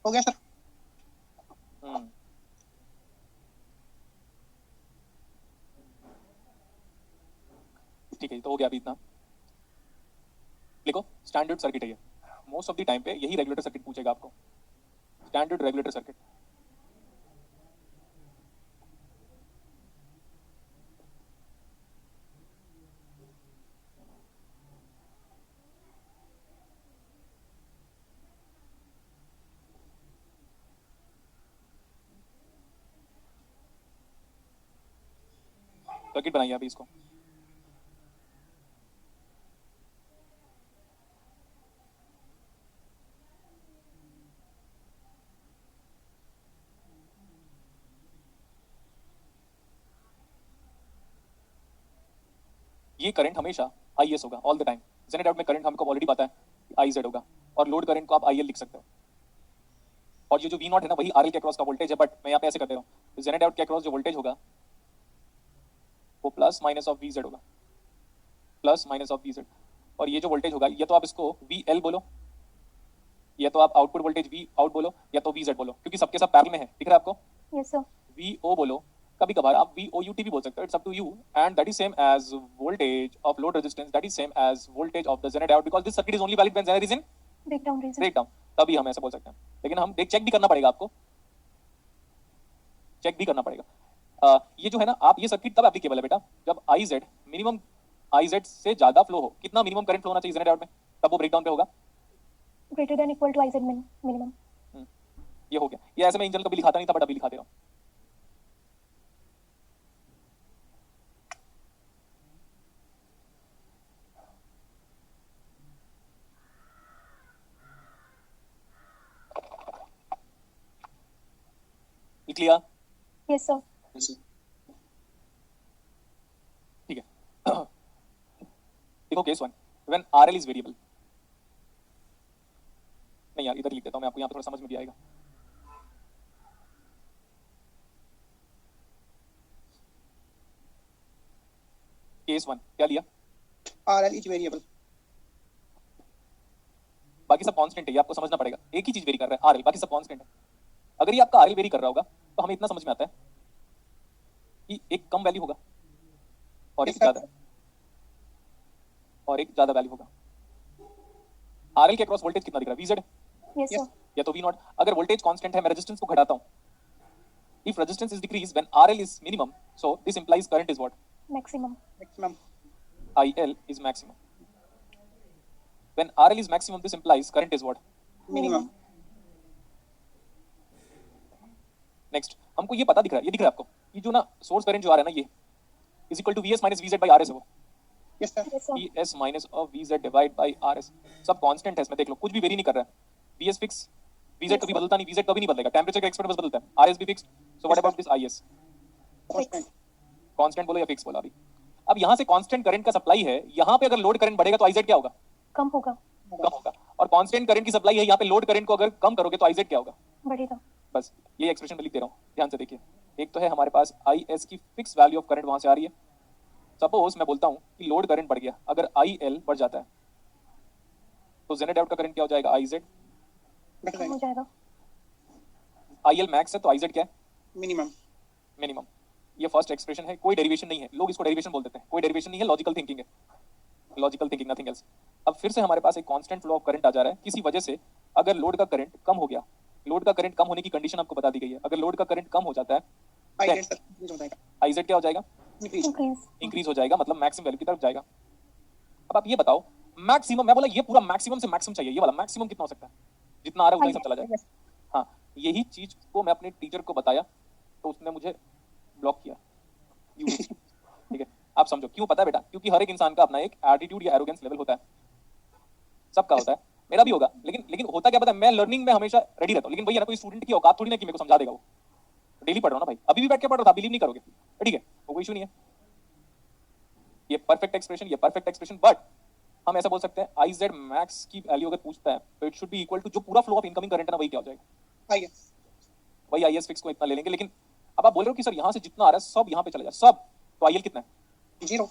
हो गया सर। ठीक है, तो हो गया अभी इतना। लिखो स्टैंडर्ड सर्किट है ये, मोस्ट ऑफ द टाइम पे यही रेगुलेटर सर्किट पूछेगा आपको, स्टैंडर्ड रेगुलेटर सर्किट। सर्किट बनाइए अभी इसको। ये करंट हमेशा IS होगा all the time. Janet out में करंट हमको ऑलरेडी पता है IZ होगा, और लोड करंट को आप IL लिख सकते हो। और ये जो V0 है ना, वही RL के अक्रॉस का वोल्टेज है, बट मैं यहाँ पे ऐसे कर दे रहा हूँ। जेनेट आउट के अक्रॉस जो वोल्टेज होगा वो प्लस माइनस ऑफ VZ होगा, प्लस माइनस ऑफ VZ। और ये जो वोल्टेज होगा, या तो आप इसको VL बोलो, या तो आप आउटपुट वोल्टेज V आउट बोलो, या तो VZ बोलो, क्योंकि सबके सब पैरेलल में है। दिख रहा है आपको? Yes, sir. VO बोलो, कभी कभार आप VOUT भी बोल सकते हो, it's up to you. And that is same as voltage of load resistance, that is same as voltage of the zener out, because this circuit is only valid when zener is in Breakdown reason. Breakdown. तभी हम ऐसे बोल सकते हैं, लेकिन हम देख check भी करना पड़ेगा आपको, चेक भी करना पड़ेगा। ये जो है ना, आप ये सर्किट तब एप्लीकेबल है बेटा जब IZ मिनिमम IZ से ज्यादा फ्लो हो। कितना मिनिमम करंट फ्लो होना चाहिए जेनेट आउट में, तब वो ब्रेकडाउन पे होगा। Greater than equal to IZ minimum. ये हो गया। ये ऐसे मैं इंजन कभी लिखाता नहीं था, बट अभी लिखा दे रहा हूँ। लिख लिया? Yes, sir. ठीक है। देखो case 1, when RL is variable. नहीं यार, इधर लिख देता हूं मैं आपको, यहाँ पे थोड़ा समझ में भी आएगा। केस 1 क्या लिया? RL is variable। बाकी सब कांस्टेंट है, ये आपको समझना पड़ेगा। एक ही चीज वेरी कर रहा है RL, बाकी सब कांस्टेंट है। अगर ये आपका RL वेरी कर रहा होगा तो हमें इतना समझ में आता है कि एक कम वैल्यू होगा और एक ज्यादा, और एक ज्यादा वैल्यू होगा। RL के अक्रॉस वोल्टेज कितना दिख रहा है? VZ Yes, sir. या तो V0। अगर वोल्टेज कांस्टेंट है, मैं रेजिस्टेंस को घटाता हूं। If resistance is decrease when RL is minimum, so this implies current is what? Maximum. Maximum। IL is maximum. When RL is maximum, this implies current is what? Minimum। Next, हमको ये पता दिख रहा है, ये दिख रहा है आपको, ये जो ना सोर्स करंट जो आ रहा है ना, ये is equal to VS minus VZ by RS है वो। Yes sir। Yes, sir. VS minus of VZ divide by RS, सब कांस्टेंट है इसमें, देख लो कुछ भी वेरी नहीं कर रहा है। VS फिक्स, VZ कभी बदलता नहीं, VZ कभी नहीं बदलेगा, टेम्परेचर का एक्सपेक्ट बस बदलता है। RS भी fix, so what about this IS? Constant। Constant बोलो या फिक्स बोलो अभी। अब यहाँ से कांस्टेंट करंट का सप्लाई है, यहाँ पे अगर लोड करंट बढ़ेगा तो IZ क्या होगा? कम होगा, कम होगा। और कांस्टेंट करंट की सप्लाई है, यहाँ पे लोड करंट को अगर कम करोगे तो IZ क्या होगा? बढ़ेगा। बस ये एक्सप्रेशन मैं लिख दे रहा हूँ, ध्यान से देखिए। एक तो है हमारे पास IS की फिक्स वैल्यू ऑफ करंट वहां से आ रही है। सपोज मैं बोलता हूँ कि लोड करंट बढ़ गया, अगर IL बढ़ जाता है तो जेनेट आउट का करंट क्या हो जाएगा? IZ। कम हो जाएगा। IL मैक्स है तो IZ क्या है? मिनिमम। मिनिमम। ये फर्स्ट एक्सप्रेशन है, कोई डेरिवेशन नहीं है। लोग इसको डेरिवेशन बोल देते हैं, कोई डेरिवेशन नहीं है, लॉजिकल थिंकिंग है, लॉजिकल थिंकिंग, नथिंग एल्स। अब फिर से हमारे पास एक कांस्टेंट फ्लो ऑफ करंट आ जा रहा है किसी वजह से। अगर लोड का करंट कम हो गया, लोड का करंट कम होने की कंडीशन आपको बता दी गई है। अगर लोड का करंट कम हो जाता है, IZ सर increase हो जाएगा। IZ क्या हो जाएगा? Increase। Increase. इंक्रीज हो जाएगा, मतलब मैक्सिमम वैल्यू की तरफ जाएगा। अब आप ये बताओ, मैक्सिमम, मैं बोला ये पूरा मैक्सिमम से मैक्सिमम चाहिए, ये वाला मैक्सिमम कितना हो सकता है? जितना आ रहा है उतना ही सब चला जाए। हाँ, यही चीज को मैं अपने टीचर को बताया तो उसने मुझे ब्लॉक किया। ठीक है, आप समझो क्यों? पता है बेटा, क्योंकि हर एक इंसान का अपना एक एटीट्यूड या एरोगेंस लेवल होता है, सबका होता है, मेरा भी होगा। लेकिन होता क्या पता है, मैं लर्निंग में हमेशा रेडी रहता हूँ। लेकिन भैया ना, कोई स्टूडेंट की औकात थोड़ी ना कि मेरे को समझा देगा। वो डेली पढ़ रहा हूँ ना भाई, अभी भी बैठ के पढ़ रहा था, बिलीव नहीं करोगे। ठीक है, वो कोई इशू नहीं है। ये परफेक्ट एक्सप्रेशन, ये परफेक्ट एक्सप्रेशन, बट हम ऐसा बोल सकते हैं आई जेड मैक्स की वैल्यू अगर पूछता है तो it should be equal to जो पूरा फ्लो ऑफ इनकमिंग करंट है ना, वही क्या हो जाएगा, आईएस वही आई एस फिक्स को इतना ले लेंगे। लेकिन अब आप बोल रहे हो कि सर यहाँ से जितना आ रहा है सब यहाँ पे चला जाए सब, तो आई एल कितना है, 0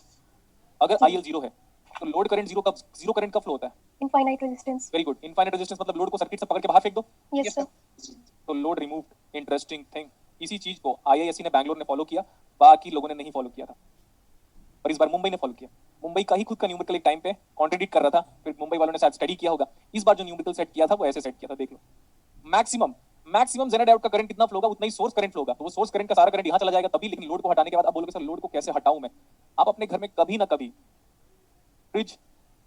अगर आई एल 0 है तो लोड करंट जीरो करंट कब फ्लो होता है, infinite resistance. Very good, infinite resistance मतलब लोड को सर्किट से पकड़ के बाहर फेंक दो, यस सर। तो लोड रिमूव्ड। इंटरेस्टिंग थिंग, इसी चीज को आईआईएससी ने बैंगलोर ने फॉलो किया, बाकी लोगों ने नहीं फॉलो किया था, और इस बार मुंबई ने फॉलो किया। मुंबई का ही खुद का न्यूमेरिकल एक टाइम पे कॉन्ट्रडिक्ट कर रहा था, फिर मुंबई वालों ने शायद स्टडी किया होगा, इस बार जो न्यूमेरिकल सेट किया था वो ऐसे सेट किया था, देख लो। मैक्सिमम जेनेट आउट का करंट कितना फ्लो होगा, उतना ही सोर्स करंट फ्लो होगा, तो वो सोर्स करंट का सारा करंट यहाँ चला जाएगा तभी। लेकिन लोड को हटाने के बाद आप बोलोगे सर लोड को कैसे हटाऊं मैं, आप अपने घर में कभी ना कभी फ्रिज,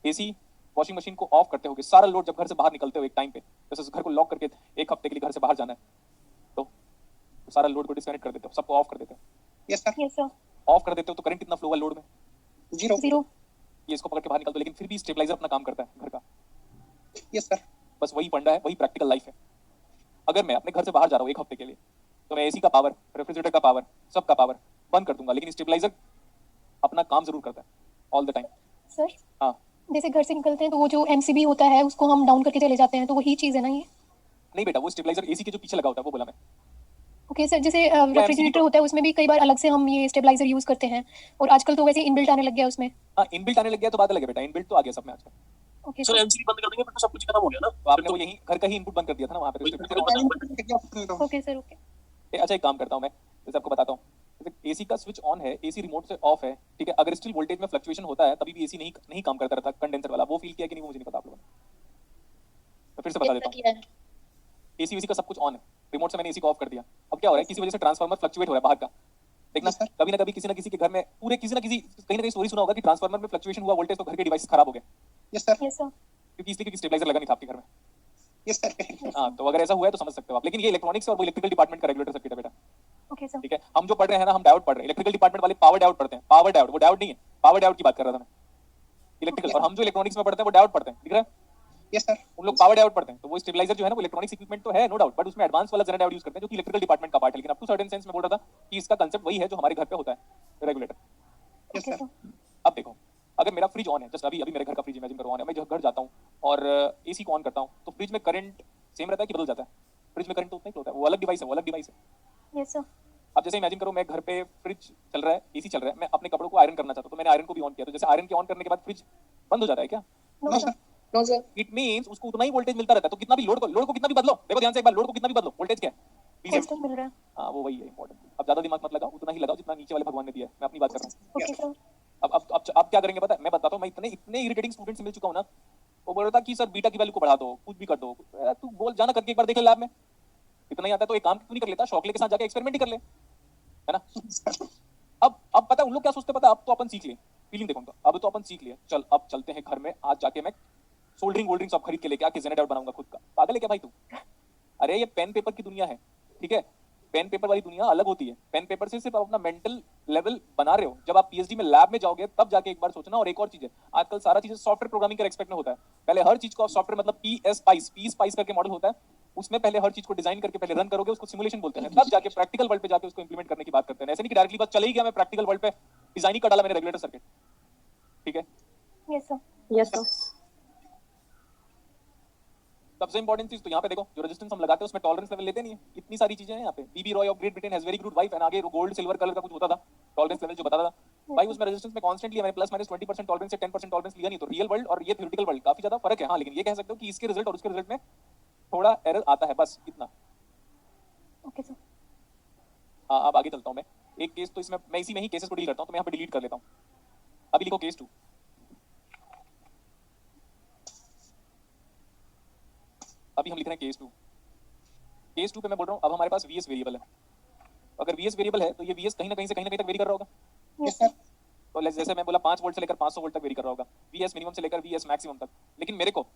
एसी, वॉशिंग मशीन को ऑफ करते होगे, सारा लोड जब घर से बाहर निकलते हो एक टाइम पे, जैसे घर को लॉक करके एक हफ्ते के लिए घर से बाहर जाना है तो सारा लोड को डिस्कनेक्ट कर देते हो, सबको ऑफ कर देते हो, yes sir yes sir. Of कर देते हो तो करंट कितना फ्लो होगा लोड में, 0 0। ये इसको पकड़ के बाहर निकलते हो, लेकिन फिर भी स्टेबलाइजर अपना काम करता है घर का, यस सर बस वही फंडा है, वही प्रैक्टिकल लाइफ है। अगर मैं अपने घर से बाहर जा रहा हूँ एक हफ्ते के लिए तो मैं एसी का पावर, रेफ्रिजरेटर का पावर, सबका पावर बंद कर दूंगा, लेकिन स्टेबलाइजर अपना काम जरूर करता है ऑल द टाइम। सर हाँ जैसे घर से निकलते हैं तो वो जो एमसीबी होता है उसको हम डाउन करके चले जाते हैं, तो वही चीज है ना ये। नहीं बेटा, वो स्टेबलाइजर एसी के जो पीछे लगा होता है वो बोला मैं। ओके सर, जैसे रेफ्रिजरेटर होता है उसमें भी कई बार अलग से हम ये स्टेबलाइजर यूज करते हैं, और आजकल तो वैसे इनबिल्ट आने लग गया उसमें। हाँ इनबिल्ट आने लग गया तो बात अलग है बेटा, इनबिल्ट तो आ गया सब में आजकल। Okay sir sir. एमसीबी बंद कर देंगे फिर तो सब कुछ खत्म हो गया ना। तो आपने वो यही घर का ही इनपुट बंद कर दिया था ना वहाँ पे। Okay sir. ओके अच्छा एक काम करता हूँ मैं, जैसे आपको बताता हूँ, जैसे एसी का स्विच ऑन है, एसी रिमोट से ऑफ है, ठीक है, अगर स्टिल वोल्टेज में फ्लक्चुएशन होता है तभी भी एसी नहीं काम करता रहता, कंडेंसर वाला, वो फील किया कि नहीं वो मुझे नहीं पता आप लोगों ने, तो फिर से बता देता हूँ। एसी वेसी का सब कुछ ऑन है, रिमोट से मैंने एसी को ऑफ कर दिया, अब क्या हो रहा है, किसी वजह से ट्रांसफार्मर फ्लक्चुएट हो रहा है बाहर का, देखना कभी ना कभी किसी ना किसी के घर में, पूरे किसी ना किसी कहीं ना कहीं स्टोरी सुना होगा कि ट्रांसफार्मर में फ्लक्चुएशन हुआ वोल्टेज तो घर के डिवाइस खराब हो गए। Yes sir yes sir. क्योंकि इसलिए क्योंकि स्टेबलाइजर लगा नहीं था आपके घर में। यस सर हाँ तो अगर ऐसा हुआ है तो समझ सकते हो आप, लेकिन ये इलेक्ट्रॉनिक्स और वो इलेक्ट्रिकल डिपार्टमेंट का रेगुलेटर सर्किट है बेटा, ओके सर। ठीक है। हम जो पढ़ रहे हैं ना, हम डायोड पढ़ रहे हैं, इलेक्ट्रिकल डिपार्टमेंट वाले पावर डायोड पढ़ते हैं, पावर डायोड, वो डायोड नहीं है, पावर डायोड की बात कर रहा था मैं, इलेक्ट्रिकल। और हम जो इलेक्ट्रॉनिक्स में पढ़ते हैं वो डायोड पढ़ते हैं, दिख रहा है, यस सर उन लोग पावर डायोड पढ़ते हैं। तो वो स्टेबलाइजर जो है ना वो इलेक्ट्रॉनिक्स इक्विपमेंट तो है नो डाउट, बट उसमें एडवांस वाला जेनर डायोड यूज करते हैं जो कि इलेक्ट्रिकल डिपार्टमेंट का पार्ट है। लेकिन अप टू सर्टेन सेंस में बोल रहा था कि इसका कांसेप्ट वही है जो हमारे घर पे होता है, regulator. Yes okay sir sir. अब देखो, अगर मेरा फ्रिज ऑन है, जस्ट अभी मेरे घर का फ्रिज इमेजिन करो ऑन है, मैं जब घर जाता हूँ और एसी को ऑन करता हूँ तो फ्रिज में करंट सेम रहता है कि बदल जाता है? फ्रिज में करंट तो उतना ही होता है, वो अलग डिवाइस है, वो अलग डिवाइस है। Yes sir. अब जैसे इमेजिन करो मैं घर पे फ्रिज चल रहा है, एसी चल रहा है, मैं अपने कपड़ों को आयरन करना चाहता हूँ, तो मैंने आयरन को भी ऑन किया, तो जैसे आयरन के ऑन करने के बाद फ्रिज बंद हो जाता है क्या? No sir. No sir. It means उसको उतना ही वोल्टेज मिलता रहता है, तो कितना भी लोड को कितना भी बदलो, देखो ध्यान से एक बार, लोड को कितना भी बदलो, वोल्टेज क्या है? कांस्टेंट मिल रहा है। हाँ वो वही है इंपॉर्टेंट। अब ज्यादा दिमाग मत लगाओ, उतना ही लगाओ जितना नीचे वाले भगवान ने दिया है, मैं अपनी बात कर रहा हूँ। Okay sir. अब क्या करेंगे पता है, मैं बताता हूँ, मैं इतने इरिटेटिंग स्टूडेंट से मिल चुका हूँ ना, वो बोल रहा था कि सर बीटा की वैल्यू को बढ़ा दो, कुछ भी कर दो, तू बोल जाना करके एक बार देख ले लैब में, इतना ही आता है तो एक काम क्यों नहीं कर लेता, शौकले के साथ जाके एक्सपेरिमेंट ही कर ले, है ना? अब पता है उन लोग क्या सोचते पता है, अब तो अपन सीख लिए, फीलिंग देखो, अब तो अपन सीख लिए, चल अब चलते हैं घर में, आज जाके मैं सोल्डरिंग वोल्डरिंग सब खरीद के लेके आके जेनेरेटर बनाऊंगा खुद का। पागल है क्या भाई तू? अरे ये पेन पेपर की दुनिया है, ठीक है, पेन पेपर वाली दुनिया अलग होती है। पेन पेपर से सिर्फ आप अपना मेंटल लेवल बना रहे हो, जब आप पीएचडी में लैब में जाओगे तब जाके एक बार सोचना। और एक और चीज है, आजकल सारा चीज सॉफ्टवेयर प्रोग्रामिंग का एक्सपेक्ट में होता है, पहले हर चीज को आप सॉफ्टवेयर मतलब पी स्पाइस करके मॉडल होता है, उसमें पहले हर चीज को डिजाइन करके पहले रन करोगे, उसको सिमुलेशन बोलते हैं, तब जाके प्रैक्टिकल वर्ल्ड पे जाके उसको इंप्लीमेंट करने की बात करते हैं। ऐसे नहीं कि डायरेक्टली बस चले ही गया मैं प्रैक्टिकल वर्ल्ड पे, डिजाइन ही कर डाला मैंने रेगुलेटर सर्किट, ठीक है। Yes sir. Yes sir. सबसे इंपॉर्टेंट चीज तो यहाँ पे देखो, जो रेजिस्टेंस हम लगाते हैं उसमें टॉलरेंस लेवल लेते नहीं है, इतनी सारी चीजें हैं यहाँ पे। BB Roy of Great Britain has very good wife, and आगे गोल्ड सिल्वर कलर का कुछ होता था टॉलरेंस लेवल जो बताता था भाई, उसमें रेजिस्टेंस में कांस्टेंट लिया मैंने, प्लस माइनस 20% टॉलरेंस से 10% टॉलरेंस लिया नहीं। तो रियल वर्ल्ड और ये थ्योरेटिकल वर्ल्ड काफी ज्यादा फर्क है। हाँ लेकिन ये कह सकते हो कि इसके रिजल्ट और उसके रिजल्ट में थोड़ा एरर आता है, बस इतना। Okay sir. हाँ अब आगे चलता हूँ मैं, एक केस तो इसमें मैं इसी में ही केसेस को डील करता हूँ, तो मैं यहाँ पे डिलीट कर लेता हूँ। अभी लिखो केस 2, अभी हम लिख रहे हैं केस 2। केस 2 पे मैं बोल रहा हूँ अब हमारे पास वीएस वेरिएबल है, अगर वीएस वेरिएबल है तो ये वीएस कहीं ना कहीं तक वेरी कर रहा होगा। Yes sir. तो जैसे मैं बोला 5 वोल्ट से लेकर 500 वोल्ट तक वेरी कर रहा होगा, वीएस मिनिमम से लेकर वीएस मैक्सिमम तक। लेकिन मेरे को